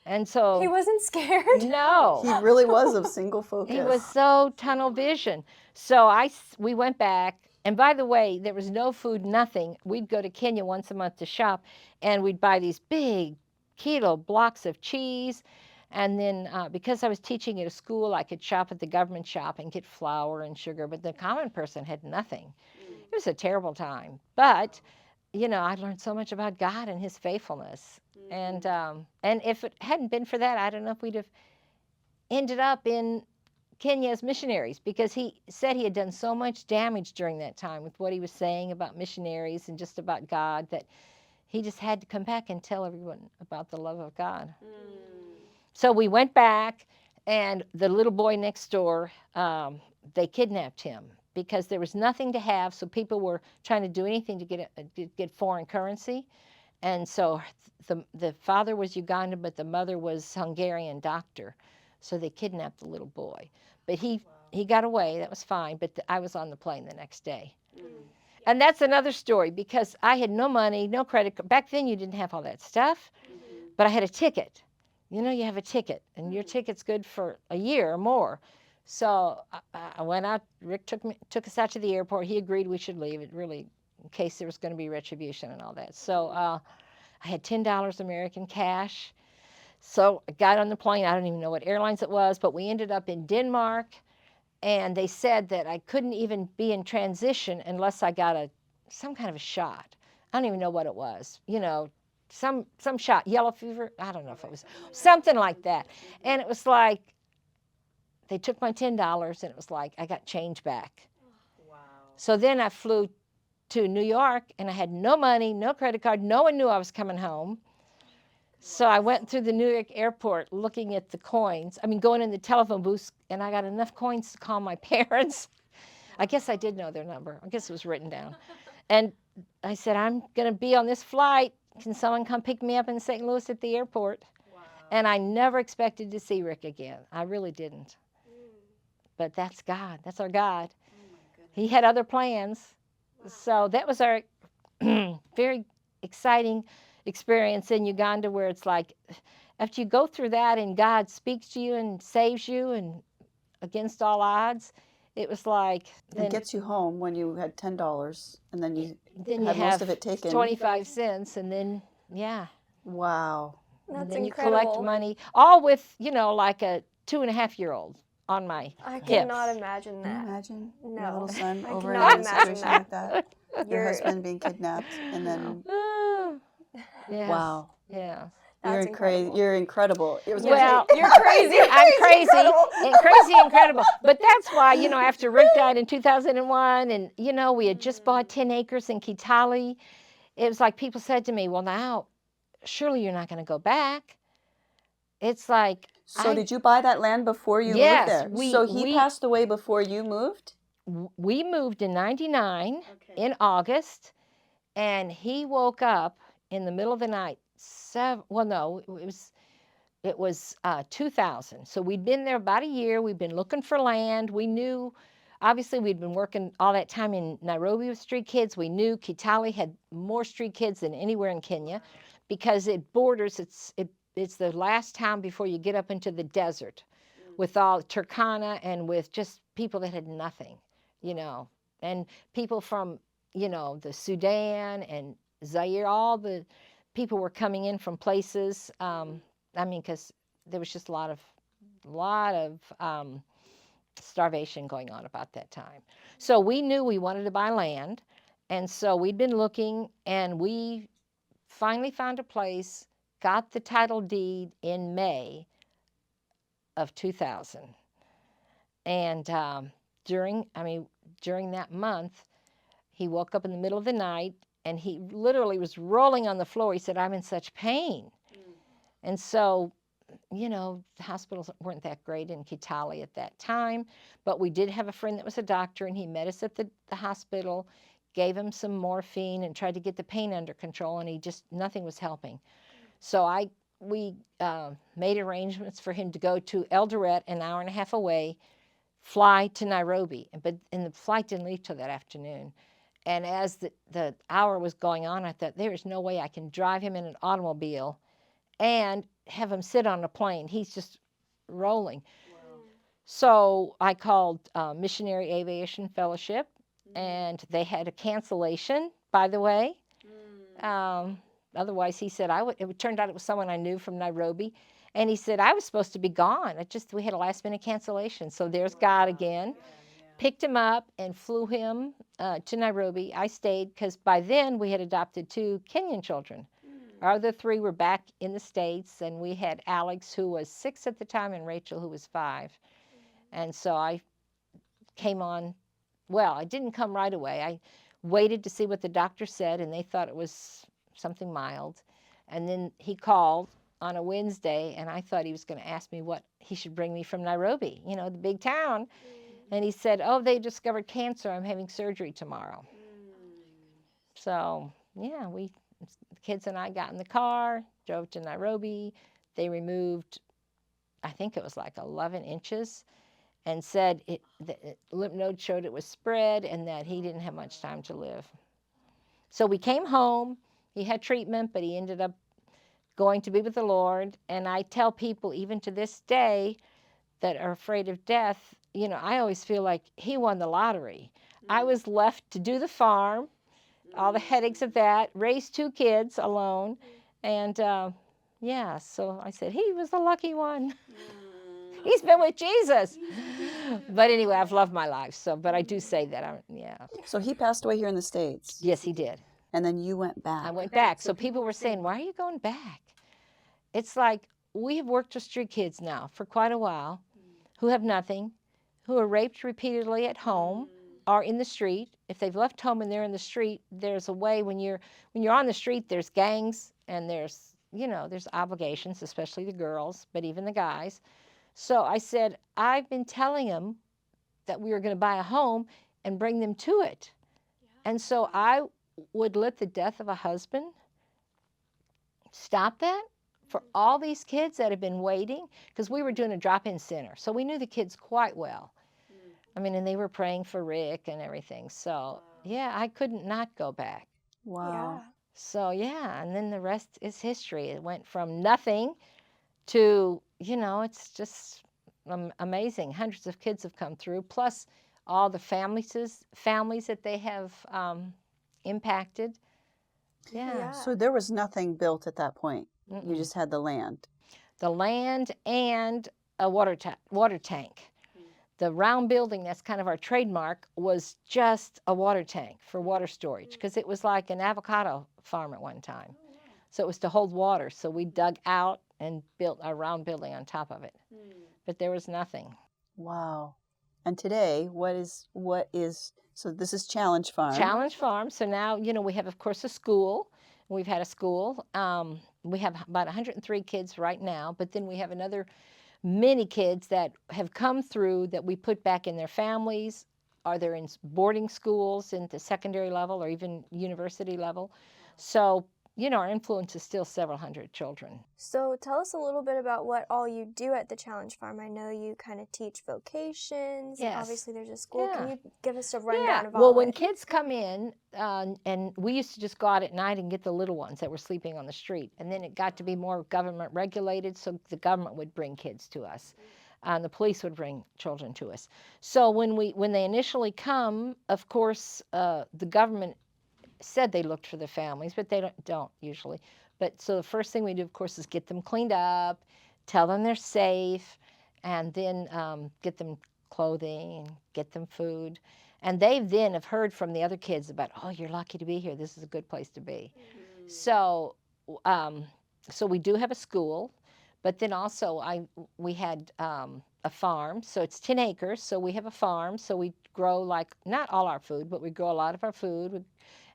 [SPEAKER 4] And so...
[SPEAKER 3] He wasn't scared?
[SPEAKER 4] No.
[SPEAKER 2] He really was of single focus.
[SPEAKER 4] He was so tunnel vision. So we went back. And by the way, there was no food, nothing. We'd go to Kenya once a month to shop, and we'd buy these big kilo blocks of cheese And then because I was teaching at a school, I could shop at the government shop and get flour and sugar, but the common person had nothing. It was a terrible time. But, you know, I learned so much about God and his faithfulness. And if it hadn't been for that, I don't know if we'd have ended up in Kenya as missionaries, because he said he had done so much damage during that time with what he was saying about missionaries and just about God, that he just had to come back and tell everyone about the love of God. So we went back, and the little boy next door, they kidnapped him because there was nothing to have, so people were trying to do anything to get foreign currency. And so the father was Ugandan, but the mother was Hungarian doctor. So they kidnapped the little boy. But he got away. That was fine. But I was on the plane the next day. And that's another story, because I had no money, no credit card. Back then, you didn't have all that stuff. But I had a ticket. You know, you have a ticket, and your ticket's good for a year or more. So I went out. Rick took us out to the airport. He agreed we should leave. It really, in case there was going to be retribution and all that. So I had $10 American cash. So I got on the plane. I don't even know what airlines it was, but we ended up in Denmark, and they said that I couldn't even be in transition unless I got some kind of a shot. I don't even know what it was. You know, some shot, yellow fever. I don't know if it was something like that. And it was like they took my $10, and it was like I got change back. Wow. So then I flew to New York, and I had no money, no credit card. No one knew I was coming home. So I went through the New York airport looking at the coins. I mean, going in the telephone booth, and I got enough coins to call my parents. I guess I did know their number. I guess it was written down. And I said, I'm going to be on this flight. Can someone come pick me up in St. Louis at the airport? Wow. And I never expected to see Rick again. I really didn't. But that's God. That's our God. He had other plans. Wow. So that was our very exciting experience in Uganda, where it's like, after you go through that and God speaks to you and saves you and against all odds, it was like...
[SPEAKER 2] It gets you home when you had $10, and then you
[SPEAKER 4] have
[SPEAKER 2] most of it taken.
[SPEAKER 4] 25 cents, and then, yeah.
[SPEAKER 2] Wow.
[SPEAKER 3] That's
[SPEAKER 4] and then
[SPEAKER 3] incredible.
[SPEAKER 4] You collect money, all with, you know, like a 2.5-year-old on my
[SPEAKER 3] I
[SPEAKER 4] hips.
[SPEAKER 3] cannot imagine that.
[SPEAKER 2] Can you imagine
[SPEAKER 3] No.
[SPEAKER 2] your little son
[SPEAKER 3] I
[SPEAKER 2] over in
[SPEAKER 3] cannot
[SPEAKER 2] a
[SPEAKER 3] imagine
[SPEAKER 2] situation
[SPEAKER 3] that.
[SPEAKER 2] like that? Your husband being kidnapped, and then...
[SPEAKER 4] Yes.
[SPEAKER 2] Wow.
[SPEAKER 4] Yeah.
[SPEAKER 3] That's incredible.
[SPEAKER 2] You're incredible.
[SPEAKER 4] Well,
[SPEAKER 3] you're crazy.
[SPEAKER 4] I'm crazy, incredible. But that's why, you know, after Rick died in 2001, and, you know, we had just bought 10 acres in Kitale, it was like people said to me, well, now, surely you're not going to go back. It's like...
[SPEAKER 2] So did you buy that land before you moved there? So he passed away before you moved?
[SPEAKER 4] We moved in 99 in August, and he woke up in the middle of the night. It was 2000. So we'd been there about a year. We'd been looking for land. We knew, obviously, we'd been working all that time in Nairobi with street kids. We knew Kitale had more street kids than anywhere in Kenya, because it borders. It's the last town before you get up into the desert, with all Turkana and with just people that had nothing, you know, and people from, you know, the Sudan and Zaire. All the people were coming in from places. I mean, because there was just a lot of starvation going on about that time. So we knew we wanted to buy land, and so we'd been looking, and we finally found a place, got the title deed in May of 2000. And during that month, he woke up in the middle of the night, and he literally was rolling on the floor. He said, I'm in such pain. And so, you know, the hospitals weren't that great in Kitale at that time, but we did have a friend that was a doctor, and he met us at the hospital, gave him some morphine, and tried to get the pain under control, and nothing was helping. So we made arrangements for him to go to Eldoret, an hour and a half away, fly to Nairobi, and the flight didn't leave till that afternoon. And as the hour was going on, I thought, there is no way I can drive him in an automobile and have him sit on a plane. He's just rolling. Wow. So I called Missionary Aviation Fellowship, and they had a cancellation, by the way. Otherwise, he said, it turned out it was someone I knew from Nairobi, And he said, I was supposed to be gone. We had a last minute cancellation. So there's God again. Picked him up and flew him to Nairobi. I stayed because by then we had adopted 2 Kenyan children. Our other 3 were back in the States, and we had Alex, who was 6 at the time, and Rachel, who was 5. And so I came on. Well, I didn't come right away. I waited to see what the doctor said, and they thought it was something mild. And then he called on a Wednesday, and I thought he was going to ask me what he should bring me from Nairobi, the big town. And he said, oh, they discovered cancer. I'm having surgery tomorrow. So, yeah, the kids and I got in the car, drove to Nairobi. They removed, I think it was like 11 inches, and said the lymph node showed it was spread and that he didn't have much time to live. So we came home. He had treatment, but he ended up going to be with the Lord. And I tell people, even to this day, that are afraid of death, I always feel like he won the lottery. I was left to do the farm, all the headaches of that, raise 2 kids alone. And yeah, so I said, he was the lucky one. He's been with Jesus. But anyway, I've loved my life. But I do say that. Yeah.
[SPEAKER 2] So he passed away here in the States.
[SPEAKER 4] Yes, he did.
[SPEAKER 2] And then you went back.
[SPEAKER 4] I went back. So people were saying, why are you going back? It's like we have worked with street kids now for quite a while who have nothing, who are raped repeatedly at home or in the street. If they've left home and they're in the street, there's a way when you're on the street, there's gangs and there's obligations, especially the girls, but even the guys. So I said, I've been telling them that we were going to buy a home and bring them to it. Yeah. And so I would let the death of a husband stop that for all these kids that have been waiting, because we were doing a drop-in center. So we knew the kids quite well. I mean, and they were praying for Rick and everything. So, yeah, I couldn't not go back.
[SPEAKER 2] Wow.
[SPEAKER 3] Yeah.
[SPEAKER 4] So, yeah, and then the rest is history. It went from nothing to, it's just amazing. Hundreds of kids have come through, plus all the families that they have impacted. Yeah.
[SPEAKER 2] So there was nothing built at that point.
[SPEAKER 4] Mm-mm.
[SPEAKER 2] You just had the land.
[SPEAKER 4] The land and a water tank. The round building, that's kind of our trademark, was just a water tank for water storage, because it was like an avocado farm at one time. So it was to hold water. So we dug out and built a round building on top of it. But there was nothing.
[SPEAKER 2] Wow. And today, so this is Challenge Farm.
[SPEAKER 4] Challenge Farm. So now, we have, of course, a school. We've had a school. We have about 103 kids right now, but then we have another many kids that have come through that we put back in their families, or they're in boarding schools in the secondary level or even university level. So, our influence is still several hundred children.
[SPEAKER 3] So tell us a little bit about what all you do at the Challenge Farm. I know you kind of teach vocations.
[SPEAKER 4] Yes.
[SPEAKER 3] And obviously there's a school.
[SPEAKER 4] Yeah.
[SPEAKER 3] Can you give us a rundown of all
[SPEAKER 4] Well,
[SPEAKER 3] of
[SPEAKER 4] when
[SPEAKER 3] it?
[SPEAKER 4] kids come in, and we used to just go out at night and get the little ones that were sleeping on the street. And then it got to be more government regulated, so the government would bring kids to us. The police would bring children to us. So when they initially come, of course, the government said they looked for the families, but they don't usually. But so the first thing we do, of course, is get them cleaned up, tell them they're safe, and then get them clothing and get them food. And they then have heard from the other kids about, oh, you're lucky to be here. This is a good place to be. So we do have a school, but then also we had a farm. So it's 10 acres. So we have a farm. So we grow not all our food, but we grow a lot of our food.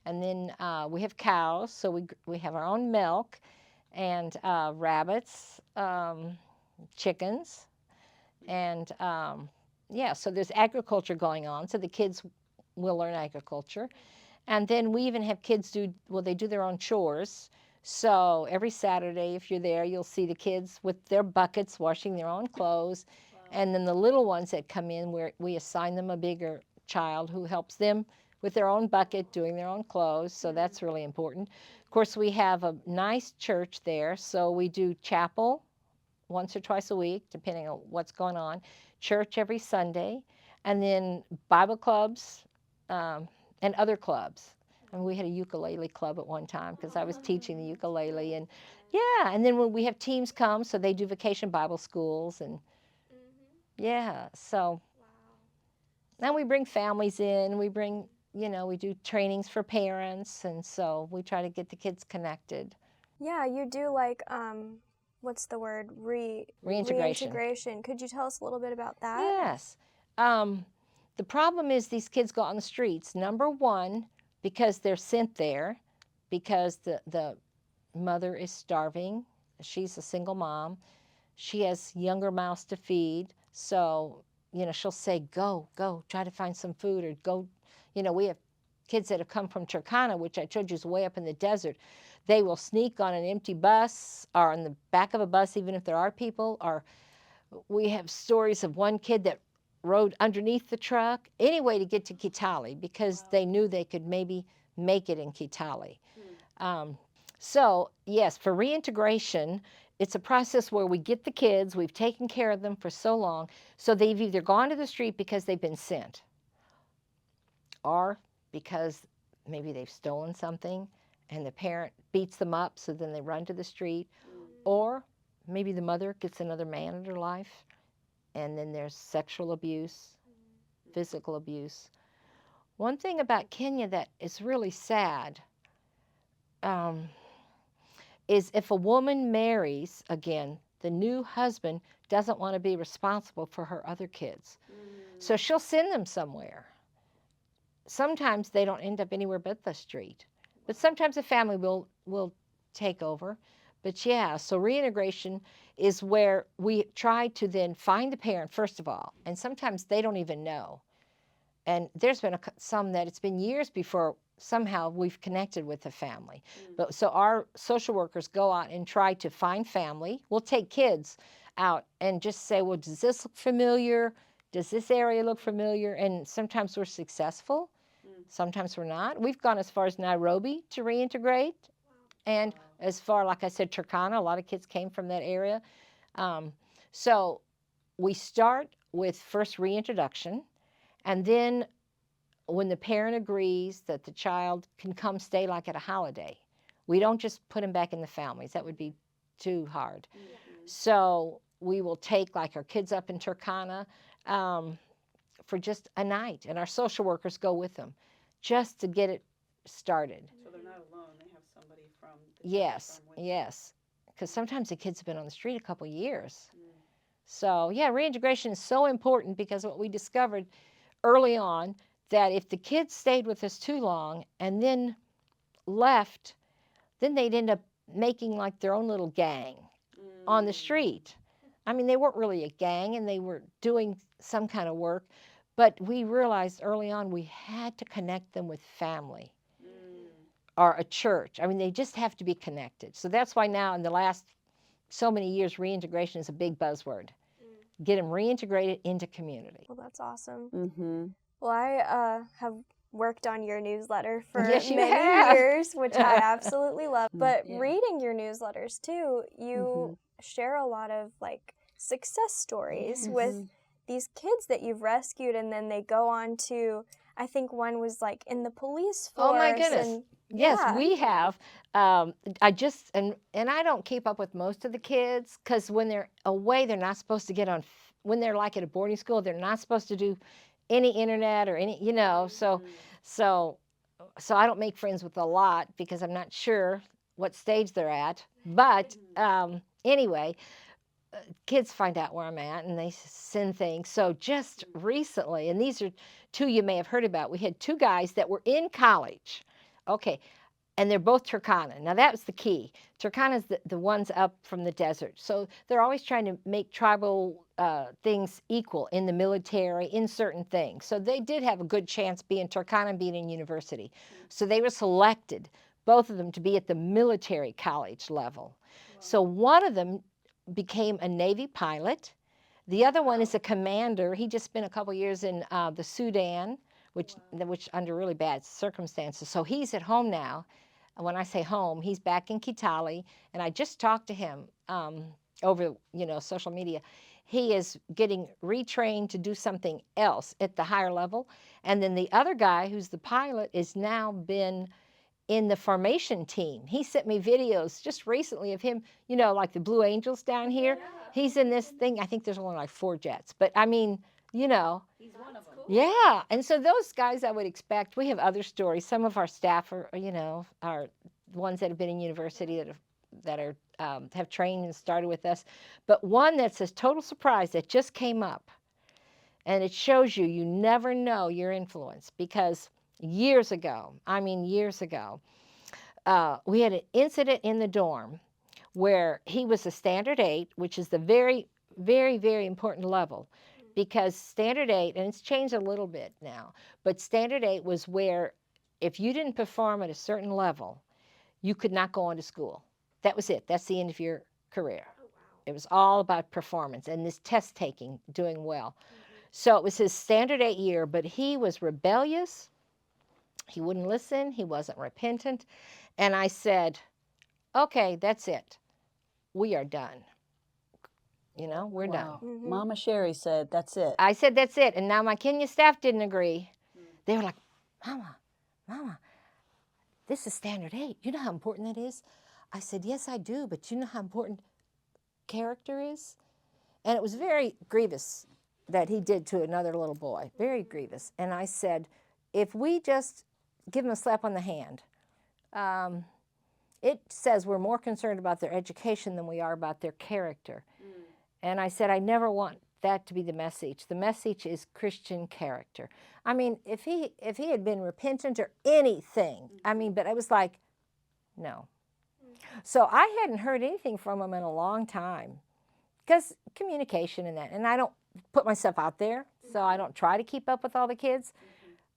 [SPEAKER 4] And then we have cows, so we have our own milk, and rabbits, chickens, and so there's agriculture going on, so the kids will learn agriculture. And then we even have kids they do their own chores. So every Saturday, if you're there, you'll see the kids with their buckets washing their own clothes. Wow. And then the little ones that come in, we assign them a bigger child who helps them with their own bucket, doing their own clothes, so that's really important. Of course, we have a nice church there, so we do chapel once or twice a week, depending on what's going on, church every Sunday, and then Bible clubs and other clubs. And we had a ukulele club at one time because I was teaching the ukulele, and Yeah, and then when we have teams come, so they do vacation Bible schools, and yeah, so now we bring families in, we bring, we do trainings for parents, and so we try to get the kids connected.
[SPEAKER 3] Yeah, you do like what's the word?
[SPEAKER 4] Reintegration.
[SPEAKER 3] Reintegration. Could you tell us a little bit about that?
[SPEAKER 4] Yes. The problem is these kids go out on the streets. Number one, because they're sent there, because the mother is starving. She's a single mom. She has younger mouths to feed. So, she'll say, go, try to find some food, or go. We have kids that have come from Turkana, which I told you is way up in the desert. They will sneak on an empty bus or on the back of a bus, even if there are people. Or we have stories of one kid that rode underneath the truck anyway to get to Kitale, because they knew they could maybe make it in Kitale. So, yes, for reintegration, it's a process where we get the kids, we've taken care of them for so long, so they've either gone to the street because they've been sent, or because maybe they've stolen something and the parent beats them up, so then they run to the street, or maybe the mother gets another man in her life, and then there's sexual abuse, physical abuse. One thing about Kenya that is really sad is if a woman marries again, the new husband doesn't want to be responsible for her other kids. So she'll send them somewhere. Sometimes they don't end up anywhere but the street. But sometimes the family will take over. But yeah, so reintegration is where we try to then find the parent, first of all, and sometimes they don't even know. And there's been some that it's been years before somehow we've connected with the family. But so our social workers go out and try to find family. We'll take kids out and just say, well, does this look familiar? Does this area look familiar? And sometimes we're successful. Sometimes we're not. We've gone as far as Nairobi to reintegrate. And as far, like I said, Turkana, a lot of kids came from that area. So we start with first reintroduction. And then when the parent agrees that the child can come stay like at a holiday, we don't just put them back in the families. That would be too hard. So we will take like our kids up in Turkana for just a night, and our social workers go with them just to get it started.
[SPEAKER 2] So they're not alone. They have somebody from the
[SPEAKER 4] Yes, yes. Because sometimes the kids have been on the street a couple years. So yeah, reintegration is so important, because what we discovered early on, that if the kids stayed with us too long and then left, then they'd end up making like their own little gang on the street. I mean, they weren't really a gang, and they were doing some kind of work, but we realized early on we had to connect them with family or a church. I mean, they just have to be connected. So that's why now in the last so many years, reintegration is a big buzzword. Get them reintegrated into community.
[SPEAKER 3] Well, that's awesome. Well, I have worked on your newsletter for
[SPEAKER 4] Yes, you
[SPEAKER 3] many
[SPEAKER 4] have.
[SPEAKER 3] years, which I absolutely love. But reading your newsletters too, you share a lot of like success stories with these kids that you've rescued, and then they go on to, I think one was like in the police force.
[SPEAKER 4] Oh my goodness.
[SPEAKER 3] And,
[SPEAKER 4] yes,
[SPEAKER 3] yeah.
[SPEAKER 4] we have. I just, and I don't keep up with most of the kids, because when they're away, they're not supposed to get on, when they're like at a boarding school, they're not supposed to do any internet or any, so I don't make friends with a lot, because I'm not sure what stage they're at. But anyway, kids find out where I'm at, and they send things. So just recently, and these are two you may have heard about, we had two guys that were in college. Okay, and they're both Turkana. Now that was the key. Turkana's the ones up from the desert. So they're always trying to make tribal things equal in the military, in certain things. So they did have a good chance being Turkana and being in university. So they were selected, both of them, to be at the military college level. So one of them became a Navy pilot. The other one is a commander. He just spent a couple years in the Sudan, which under really bad circumstances. So he's at home now. When I say home, he's back in Kitale, and I just talked to him over social media. He is getting retrained to do something else at the higher level. And then the other guy, who's the pilot, is now been in the formation team. He sent me videos just recently of him, you know, like the Blue Angels down here. He's in this thing. I think there's only like 4 jets, but I mean, you know.
[SPEAKER 2] He's one of them.
[SPEAKER 4] Yeah, and so those guys I would expect. We have other stories. Some of our staff are, you know, are ones that have been in university have trained and started with us. But one that's a total surprise that just came up, and it shows you never know your influence, because years ago, I mean years ago, we had an incident in the dorm where he was a standard 8, which is the very, very, very important level, because standard 8, and it's changed a little bit now, but standard 8 was where if you didn't perform at a certain level, you could not go on to school. That was it. That's the end of your career. Oh, wow. It was all about performance and this test taking, doing well. So it was his standard 8 year, but he was rebellious. He wouldn't listen. He wasn't repentant. And I said, okay, that's it. We are done. You know, we're done.
[SPEAKER 2] Mama Cheri said, that's it.
[SPEAKER 4] I said, that's it. And now my Kenya staff didn't agree. They were like, Mama, this is standard 8. You know how important that is? I said, yes, I do. But you know how important character is? And it was very grievous that he did to another little boy. Very grievous. And I said, if we just give him a slap on the hand, it says we're more concerned about their education than we are about their character. And I said, I never want that to be the message. The message is Christian character. I mean, if he had been repentant or anything, I mean, but I was like, no. So I hadn't heard anything from him in a long time, because communication and that, and I don't put myself out there, so I don't try to keep up with all the kids.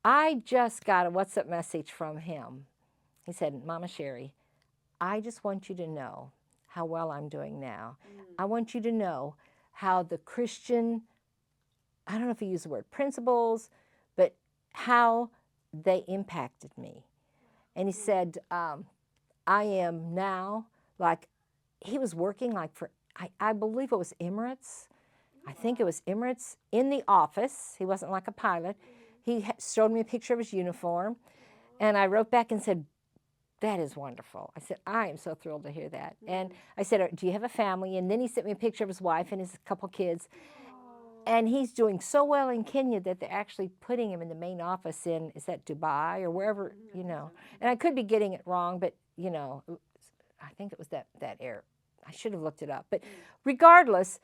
[SPEAKER 4] I just got a WhatsApp message from him. He said, Mama Cheri, I just want you to know how well I'm doing now. I want you to know how the Christian, I don't know if he used the word principles, but how they impacted me. And he said, I am now, like, he was working like for, I believe it was Emirates. I think it was Emirates in the office. He wasn't like a pilot. He showed me a picture of his uniform. And I wrote back and said, that is wonderful. I said, I am so thrilled to hear that. And I said, do you have a family? And then he sent me a picture of his wife and his couple kids. And he's doing so well in Kenya that they're actually putting him in the main office in, is that Dubai or wherever, you know. And I could be getting it wrong, but, you know, I think it was that area. I should have looked it up. But regardless,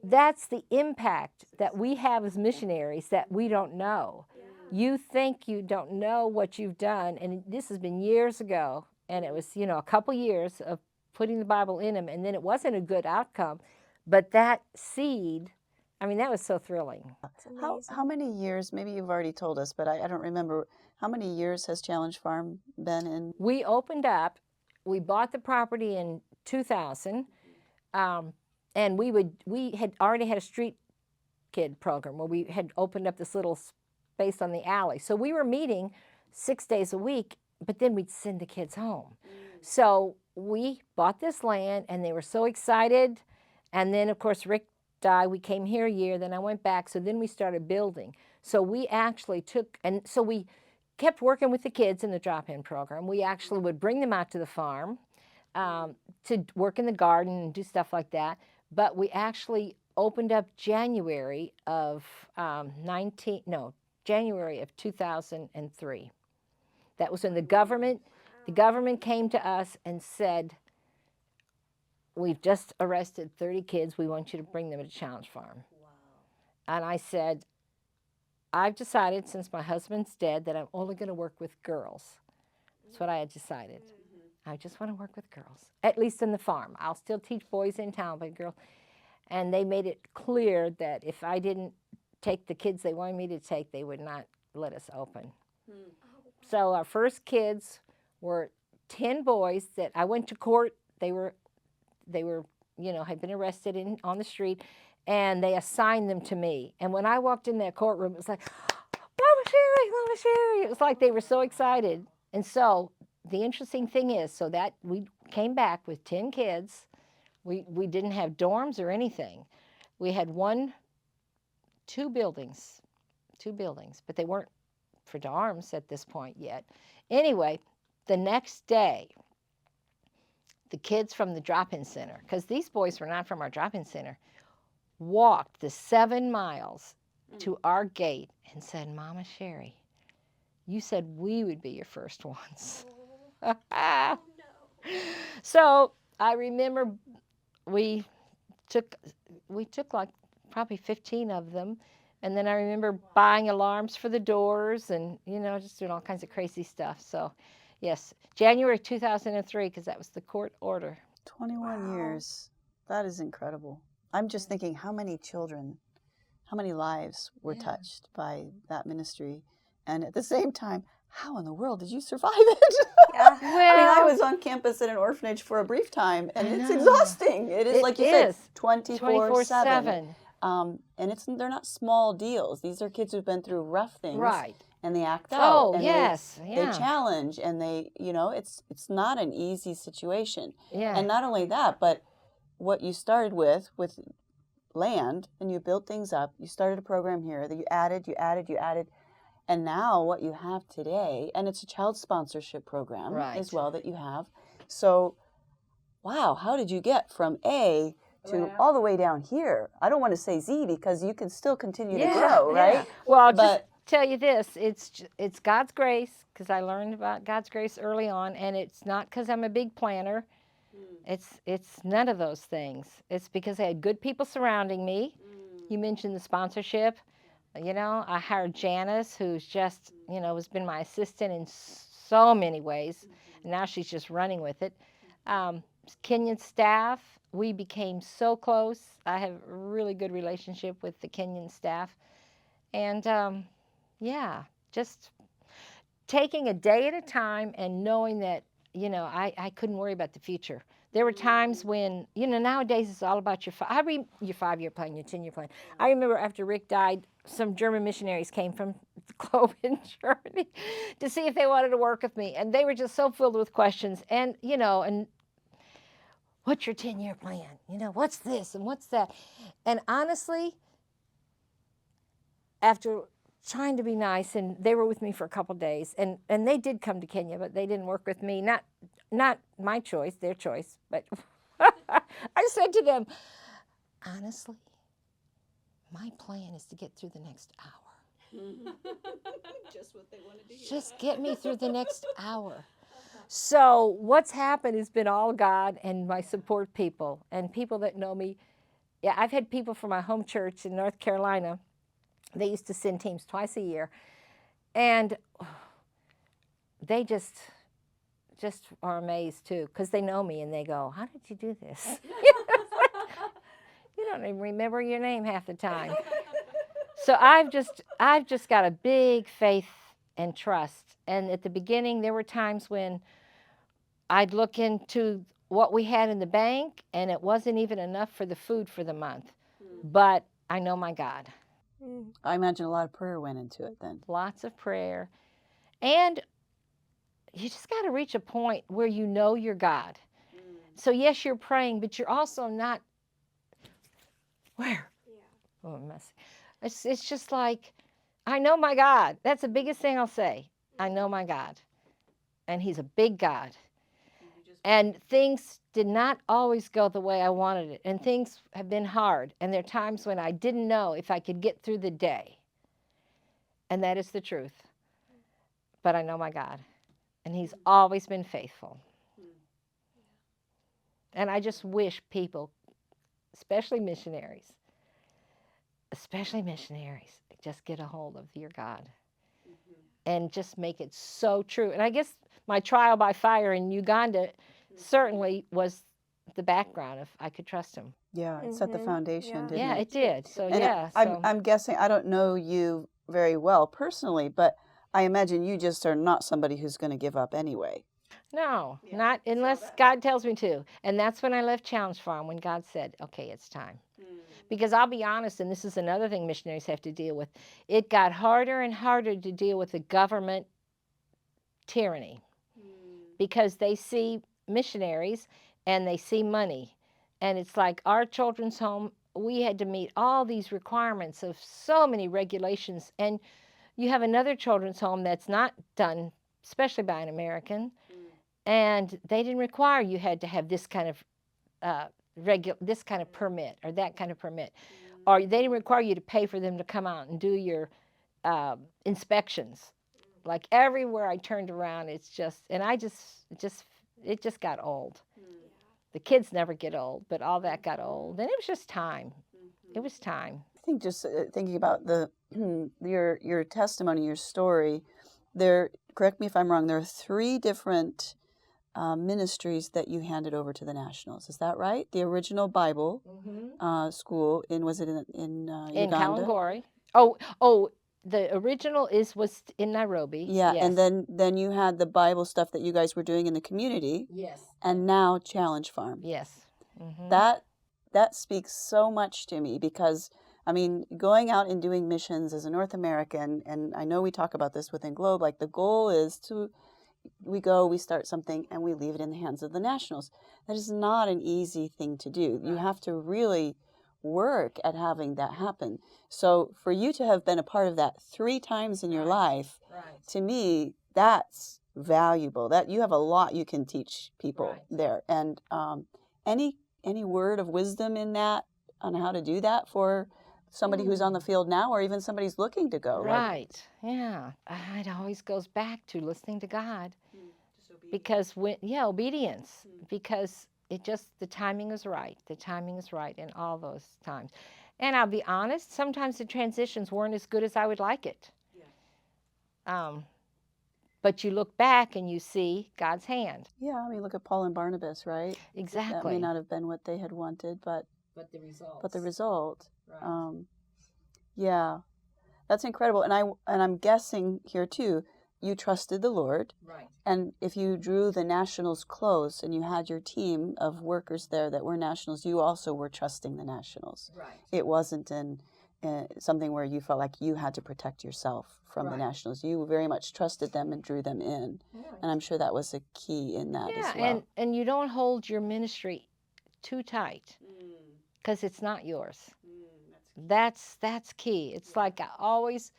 [SPEAKER 4] that's the impact that we have as missionaries that we don't know. You think you don't know what you've done, and this has been years ago, and it was, you know, a couple years of putting the Bible in him, and then it wasn't a good outcome, but that seed, I mean, that was so thrilling.
[SPEAKER 2] How many years, maybe you've already told us, but I don't remember, how many years has Challenge Farm been in?
[SPEAKER 4] We opened up, we bought the property in 2000, and we had already had a street kid program where we had opened up this little space on the alley. So we were meeting 6 days a week, but then we'd send the kids home. So we bought this land, and they were so excited. And then, of course, Rick died. We came here a year, then I went back. So then we started building. So we actually and so we kept working with the kids in the drop-in program. We actually would bring them out to the farm to work in the garden and do stuff like that. But we actually opened up January of January of 2003. That was when the government came to us and said, we've just arrested 30 kids. We want you to bring them to Challenge Farm. Wow. And I said, I've decided, since my husband's dead, that I'm only going to work with girls. That's what I had decided. I just want to work with girls, at least in the farm. I'll still teach boys in town, but girls. And they made it clear that if I didn't take the kids they wanted me to take, they would not let us open. So our first kids were 10 boys that I went to court. They were, you know, had been arrested on the street, and they assigned them to me. And when I walked in that courtroom, it was like, Mama Cheri, Mama Cheri. It was like they were so excited. And so the interesting thing is, so that we came back with 10 kids. We didn't have dorms or anything. We had two buildings, but they weren't for dorms at this point yet. Anyway, the next day, the kids from the drop-in center, because these boys were not from our drop-in center, walked the 7 miles to our gate and said, Mama Cheri, you said we would be your first ones. So I remember we took like probably 15 of them. And then I remember buying alarms for the doors and, just doing all kinds of crazy stuff. So, yes, January 2003, because that was the court order.
[SPEAKER 2] 21 years. That is incredible. I'm just thinking how many children, how many lives were touched by that ministry. And at the same time, how in the world did you survive it?
[SPEAKER 3] Yeah.
[SPEAKER 2] I was on campus at an orphanage for a brief time, and it's exhausting. It is, like you said, 24/7. And they're not small deals. These are kids who've been through rough things.
[SPEAKER 4] Right.
[SPEAKER 2] And they act out.
[SPEAKER 4] Oh,
[SPEAKER 2] and
[SPEAKER 4] yes.
[SPEAKER 2] They challenge, and they, it's not an easy situation.
[SPEAKER 4] Yeah.
[SPEAKER 2] And not only that, but what you started with land, and you built things up. You started a program here that you added. And now what you have today, and it's a child sponsorship program as well that you have. So, wow, how did you get from A to all the way down here? I don't want to say Z because you can still continue to grow, right?
[SPEAKER 4] Yeah. Well, I'll just tell you this. It's God's grace, because I learned about God's grace early on, and it's not because I'm a big planner. It's none of those things. It's because I had good people surrounding me. You mentioned the sponsorship. I hired Janice, who's just, has been my assistant in so many ways. And now she's just running with it. Kenyan staff, we became so close. I have a really good relationship with the Kenyan staff. And, just taking a day at a time and knowing that, I couldn't worry about the future. There were times when, nowadays it's all about your 5-year plan, your 10-year plan. I remember after Rick died, some German missionaries came from the globe in Germany to see if they wanted to work with me. And they were just so filled with questions. And, and what's your 10-year plan? What's this and what's that? And honestly, after trying to be nice, and they were with me for a couple days, and they did come to Kenya, but they didn't work with me. Not my choice, their choice, but I said to them, honestly, my plan is to get through the next hour.
[SPEAKER 2] Just what they wanted to hear.
[SPEAKER 4] Just get me through the next hour. So what's happened has been all God and my support people and people that know me. Yeah, I've had people from my home church in North Carolina. They used to send teams twice a year, and they just are amazed too, because they know me and they go, how did you do this? You don't even remember your name half the time. So I've just got a big faith and trust. And at the beginning, there were times when I'd look into what we had in the bank, and it wasn't even enough for the food for the month. But I know my God.
[SPEAKER 2] I imagine a lot of prayer went into it then.
[SPEAKER 4] Lots of prayer. And you just got to reach a point where you know you're God. So yes, you're praying, but you're also not, where? Yeah. Oh, messy. It's just like, I know my God. That's the biggest thing I'll say. I know my God. And he's a big God. And things did not always go the way I wanted it. And things have been hard. And there are times when I didn't know if I could get through the day. And that is the truth. But I know my God. And he's always been faithful. And I just wish people, especially missionaries, just get a hold of your God. And just make it so true. And I guess my trial by fire in Uganda certainly was the background if I could trust him.
[SPEAKER 2] Yeah, it set the foundation, didn't it?
[SPEAKER 4] Yeah, it did. So,
[SPEAKER 2] and I'm guessing, I don't know you very well personally, but I imagine you just are not somebody who's going to give up anyway.
[SPEAKER 4] No, not unless God tells me to. And that's when I left Challenge Farm, when God said, okay, it's time. Because I'll be honest, and this is another thing missionaries have to deal with, it got harder and harder to deal with the government tyranny. Because they see missionaries and they see money. And it's like our children's home, we had to meet all these requirements of so many regulations. And you have another children's home that's not done, especially by an American, And they didn't require you had to have this kind of this kind of permit or that kind of permit, or they didn't require you to pay for them to come out and do your inspections. Like everywhere I turned around, it's just, and it just got old. The kids never get old, but all that got old, and it was just time. It was time.
[SPEAKER 2] I think just thinking about the your testimony, your story, there. Correct me if I'm wrong. There are 3 different ministries that you handed over to the Nationals. Is that right? The original Bible school was it in Uganda?
[SPEAKER 4] In Kalangori. Oh, the original was in Nairobi.
[SPEAKER 2] Yeah,
[SPEAKER 4] yes.
[SPEAKER 2] and then you had the Bible stuff that you guys were doing in the community.
[SPEAKER 4] Yes.
[SPEAKER 2] And now Challenge Farm.
[SPEAKER 4] Yes. Mm-hmm.
[SPEAKER 2] That speaks so much to me because, I mean, going out and doing missions as a North American, and I know we talk about this within Globe, like the goal is we go, we start something, and we leave it in the hands of the Nationals. That is not an easy thing to do. You have to really work at having that happen. So for you to have been a part of that 3 times in your life, to me, that's valuable. That you have a lot you can teach people there. And any word of wisdom in that on how to do that for somebody who's on the field now, or even somebody's looking to go?
[SPEAKER 4] Right. Yeah. It always goes back to listening to God. Because obedience. Because the timing is right. The timing is right in all those times. And I'll be honest, sometimes the transitions weren't as good as I would like it. But you look back and you see God's hand.
[SPEAKER 2] Yeah, I mean, look at Paul and Barnabas, right?
[SPEAKER 4] Exactly.
[SPEAKER 2] That may not have been what they had wanted, but the result.
[SPEAKER 4] Right.
[SPEAKER 2] Yeah, that's incredible. And I'm guessing here too, you trusted the Lord.
[SPEAKER 4] Right.
[SPEAKER 2] And if you drew the Nationals close and you had your team of workers there that were Nationals, you also were trusting the Nationals.
[SPEAKER 4] Right.
[SPEAKER 2] It wasn't something where you felt like you had to protect yourself from the Nationals. You very much trusted them and drew them in. Right. And I'm sure that was a key in that as well.
[SPEAKER 4] And you don't hold your ministry too tight because it's not yours. That's key. It's like I always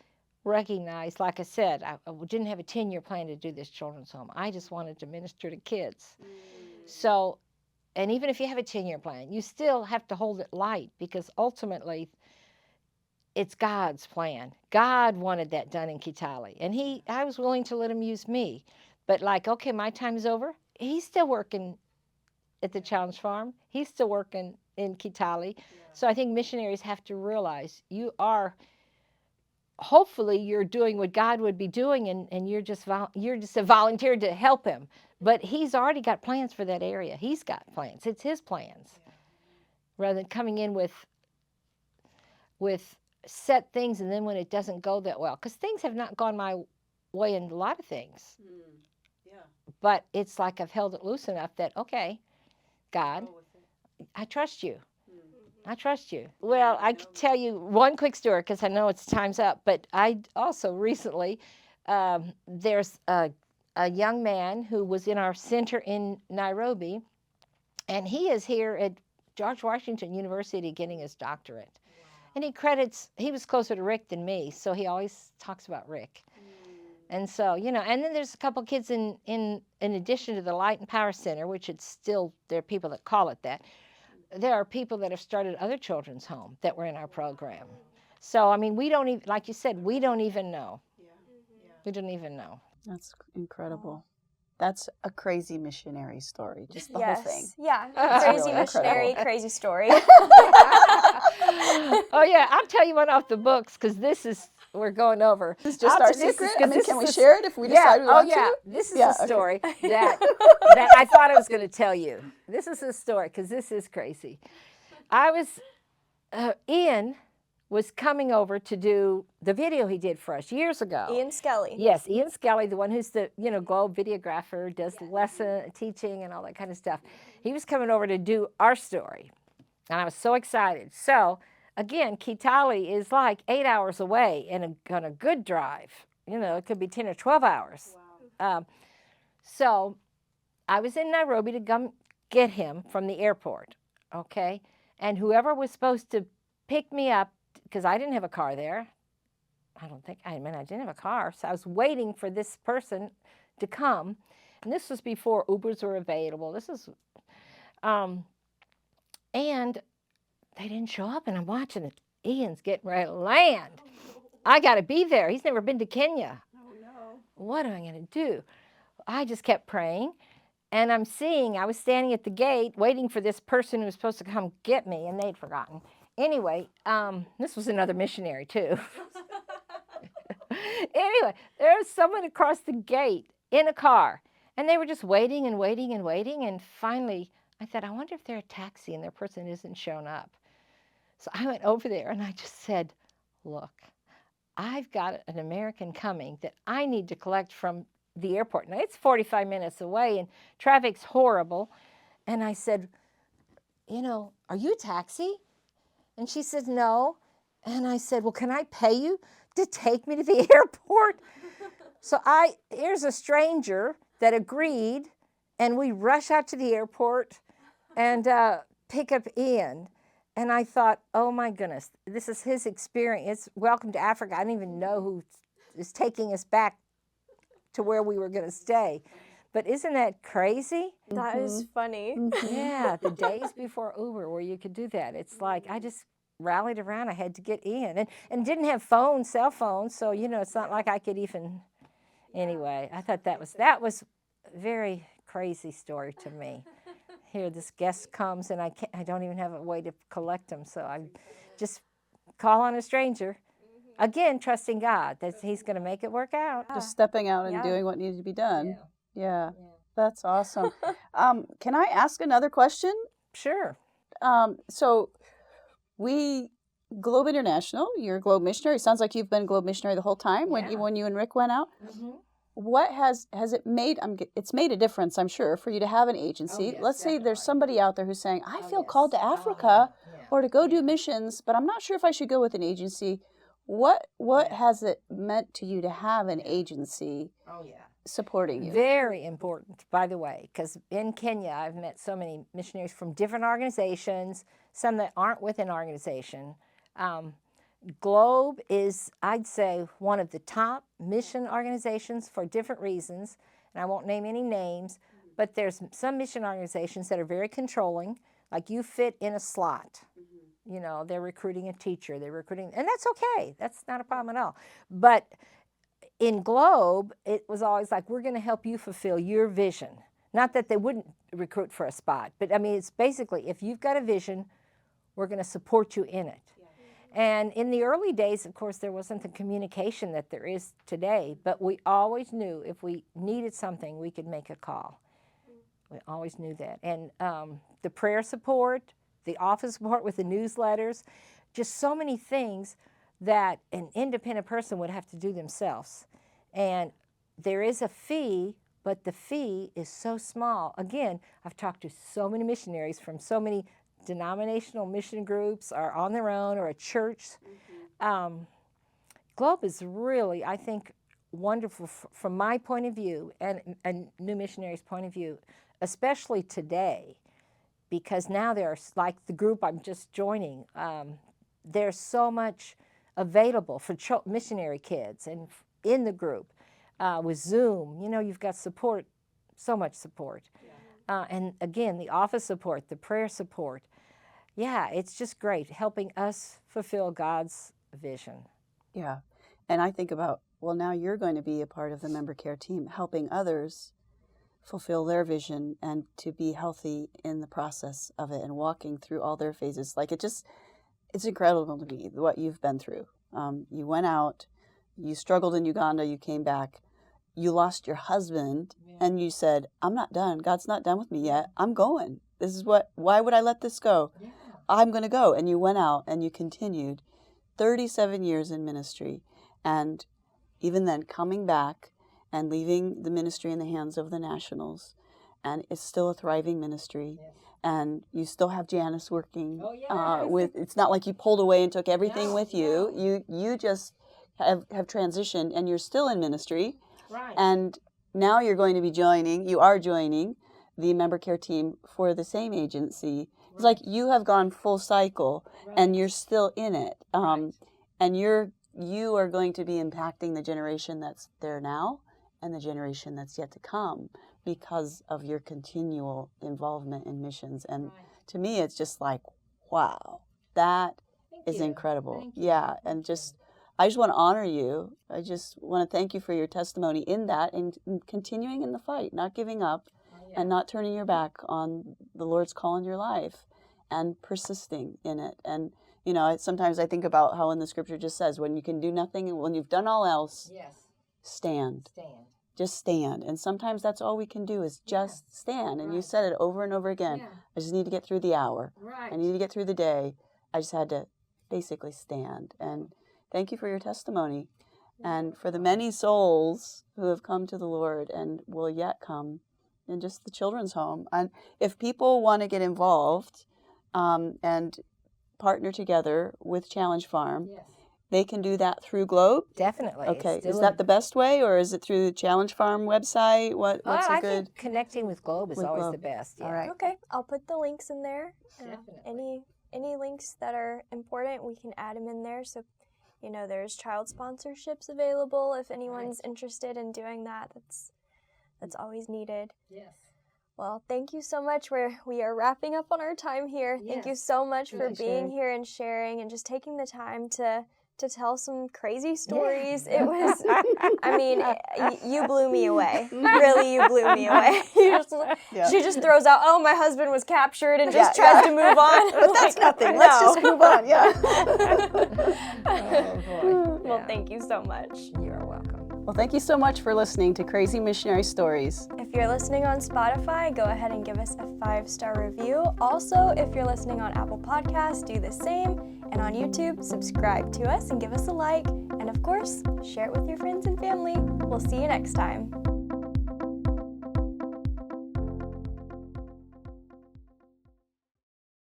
[SPEAKER 4] recognize, like I said, I didn't have a 10-year plan to do this children's home. I just wanted to minister to kids. So, and even if you have a 10-year plan, you still have to hold it light because ultimately it's God's plan. God wanted that done in Kitale, and I was willing to let him use me. But like, okay, my time is over. He's still working at the Challenge Farm. He's still working in Kitale. Yeah. So I think missionaries have to realize hopefully you're doing what God would be doing, and you're just a volunteer to help him. But he's already got plans for that area. He's got plans. It's his plans. Yeah. Rather than coming in with set things, and then when it doesn't go that well, because things have not gone my way in a lot of things. Yeah. But it's like I've held it loose enough that, okay, God, I trust you. I trust you. Well, I can tell you one quick story because I know it's time's up, but I also recently, there's a young man who was in our center in Nairobi, and he is here at George Washington University getting his doctorate. And he was closer to Rick than me, so he always talks about Rick. And so, and then there's a couple kids in addition to the Light and Power Center, which there are people that call it that. There are people that have started other children's homes that were in our program. So, I mean, we don't even, like you said, we don't even know. We don't even know.
[SPEAKER 2] That's incredible. That's a crazy missionary story, just the whole thing.
[SPEAKER 3] Yeah,
[SPEAKER 2] That's
[SPEAKER 3] crazy
[SPEAKER 2] really
[SPEAKER 3] missionary,
[SPEAKER 2] incredible.
[SPEAKER 3] crazy story.
[SPEAKER 4] Oh, yeah, I'll tell you one off the books because we're going over.
[SPEAKER 2] This is just our secret? Can we share it if we decide we want to?
[SPEAKER 4] This is a story that I thought I was going to tell you. This is a story because this is crazy. Ian was coming over to do the video he did for us years ago.
[SPEAKER 3] Ian Skelly.
[SPEAKER 4] Yes, Ian Skelly, the one who's the Globe videographer, does lesson teaching and all that kind of stuff. He was coming over to do our story, and I was so excited. So, again, Kitale is like 8 hours away and on a good drive. It could be 10 or 12 hours. Wow. So I was in Nairobi to come get him from the airport, okay? And whoever was supposed to pick me up, because I didn't have a car there. I didn't have a car. So I was waiting for this person to come. And this was before Ubers were available. This is, and they didn't show up, and I'm watching it. Ian's getting ready to land. I got to be there. He's never been to Kenya.
[SPEAKER 2] Oh, no.
[SPEAKER 4] What am I going to do? I just kept praying, and I was standing at the gate waiting for this person who was supposed to come get me, and they'd forgotten. Anyway, this was another missionary, too. Anyway, there was someone across the gate in a car, and they were just waiting and waiting and waiting, and finally, I thought, I wonder if they're a taxi and their person isn't shown up. So I went over there, and I just said, look, I've got an American coming that I need to collect from the airport. Now, it's 45 minutes away, and traffic's horrible. And I said, you know, are you a taxi? And she said, no. And I said, well, can I pay you to take me to the airport? So here's a stranger that agreed, and we rush out to the airport and pick up Ian. And I thought, oh my goodness, this is his experience. Welcome to Africa. I didn't even know who is taking us back to where we were going to stay. But isn't that crazy?
[SPEAKER 3] That is funny.
[SPEAKER 4] Yeah, the days before Uber where you could do that. It's like I just rallied around. I had to get in and didn't have cell phones. So, you know, it's not like I could even, anyway, I thought that was a very crazy story to me. Here, this guest comes, and I don't even have a way to collect them, so I just call on a stranger. Again, trusting God that He's going to make it work out.
[SPEAKER 2] Just stepping out and
[SPEAKER 3] Yeah.
[SPEAKER 2] doing what needed to be done. Yeah. That's awesome. Can I ask another question?
[SPEAKER 4] Sure.
[SPEAKER 2] So Globe International, you're a Globe missionary. Sounds like you've been Globe missionary the whole time when you and Rick went out.
[SPEAKER 4] Mm-hmm.
[SPEAKER 2] What has it made? It's made a difference, I'm sure, for you to have an agency.
[SPEAKER 4] Oh, yes,
[SPEAKER 2] Let's say there's
[SPEAKER 4] definitely.
[SPEAKER 2] somebody out there who's saying, I feel
[SPEAKER 4] yes.
[SPEAKER 2] called to
[SPEAKER 4] Oh,
[SPEAKER 2] Africa
[SPEAKER 4] yeah.
[SPEAKER 2] or to go do missions, but I'm not sure if I should go with an agency. What has it meant to you to have an agency
[SPEAKER 4] Oh, yeah.
[SPEAKER 2] supporting you?
[SPEAKER 4] Very important, by the way, because in Kenya, I've met so many missionaries from different organizations, some that aren't with an organization. Globe is, I'd say, one of the top mission organizations for different reasons, and I won't name any names, but there's some mission organizations that are very controlling, like you fit in a slot. You know, they're recruiting a teacher, and that's okay. That's not a problem at all. But in Globe, it was always like, we're going to help you fulfill your vision. Not that they wouldn't recruit for a spot, but I mean, it's basically, if you've got a vision, we're going to support you in it. And in the early days, of course, there wasn't the communication that there is today, but we always knew if we needed something, we could make a call. We always knew that. And the prayer support, the office support with the newsletters, just so many things that an independent person would have to do themselves. And there is a fee, but the fee is so small. Again, I've talked to so many missionaries from so many denominational mission groups or on their own or a church. Globe is really, I think, wonderful from my point of view and new missionaries' point of view, especially today, because now there's, like the group I'm just joining, there's so much available for missionary kids and in the group with Zoom. You know, you've got support, so much support. And again, the office support, the prayer support. Yeah, it's just great helping us fulfill God's vision.
[SPEAKER 2] Yeah. And I think about, well, now you're going to be a part of the member care team, helping others fulfill their vision and to be healthy in the process of it and walking through all their phases. Like it's incredible to me what you've been through. You went out, you struggled in Uganda, you came back, you lost your husband, and you said, I'm not done. God's not done with me yet. I'm going. Why would I let this go? Yeah. I'm going to go. And you went out and you continued 37 years in ministry. And even then coming back and leaving the ministry in the hands of the nationals. And it's still a thriving ministry. Yes. And you still have Janice working it's not like you pulled away and took everything with you. You just have transitioned and you're still in ministry. Right. And now you are joining the member care team for the same agency. Right. It's like you have gone full cycle and you're still in it. And you are going to be impacting the generation that's there now and the generation that's yet to come because of your continual involvement in missions. And to me, it's just like, wow, that is incredible. Yeah, and I just want to honor you. I just want to thank you for your testimony in that and continuing in the fight, not giving up and not turning your back on the Lord's call in your life and persisting in it. And, you know, sometimes I think about how in the scripture just says, when you can do nothing and when you've done all else, stand. Just stand. And sometimes that's all we can do is just stand. And you said it over and over again. I just need to get through the hour. I need to get through the day. I just had to basically stand. And thank you for your testimony and for the many souls who have come to the Lord and will yet come in just the children's home. And if people want to get involved and partner together with Challenge Farm, they can do that through Globe?
[SPEAKER 4] Definitely.
[SPEAKER 2] Okay. Is that the best way, or is it through the Challenge Farm website? What's a
[SPEAKER 4] I
[SPEAKER 2] good?
[SPEAKER 4] think connecting with Globe is always the best. Yeah.
[SPEAKER 2] All right.
[SPEAKER 3] Okay, I'll put the links in there.
[SPEAKER 4] Definitely.
[SPEAKER 3] Any links that are important, we can add them in there. So, you know, there's child sponsorships available if anyone's interested in doing that. That's always needed.
[SPEAKER 4] Yes.
[SPEAKER 3] Well, thank you so much. We are wrapping up on our time here. Thank you so much for being here and sharing and just taking the time to tell some crazy stories. It was, I mean, you blew me away. Really, you blew me away. She just throws out, oh, my husband was captured and just tries to move on.
[SPEAKER 2] But that's nothing. Let's just move on. Yeah.
[SPEAKER 4] Oh, boy.
[SPEAKER 3] Well, thank you so much.
[SPEAKER 4] You're welcome.
[SPEAKER 2] Well, thank you so much for listening to Crazy Missionary Stories.
[SPEAKER 3] If you're listening on Spotify, go ahead and give us a 5-star review. Also, if you're listening on Apple Podcasts, do the same. And on YouTube, subscribe to us and give us a like. And of course, share it with your friends and family. We'll see you next time.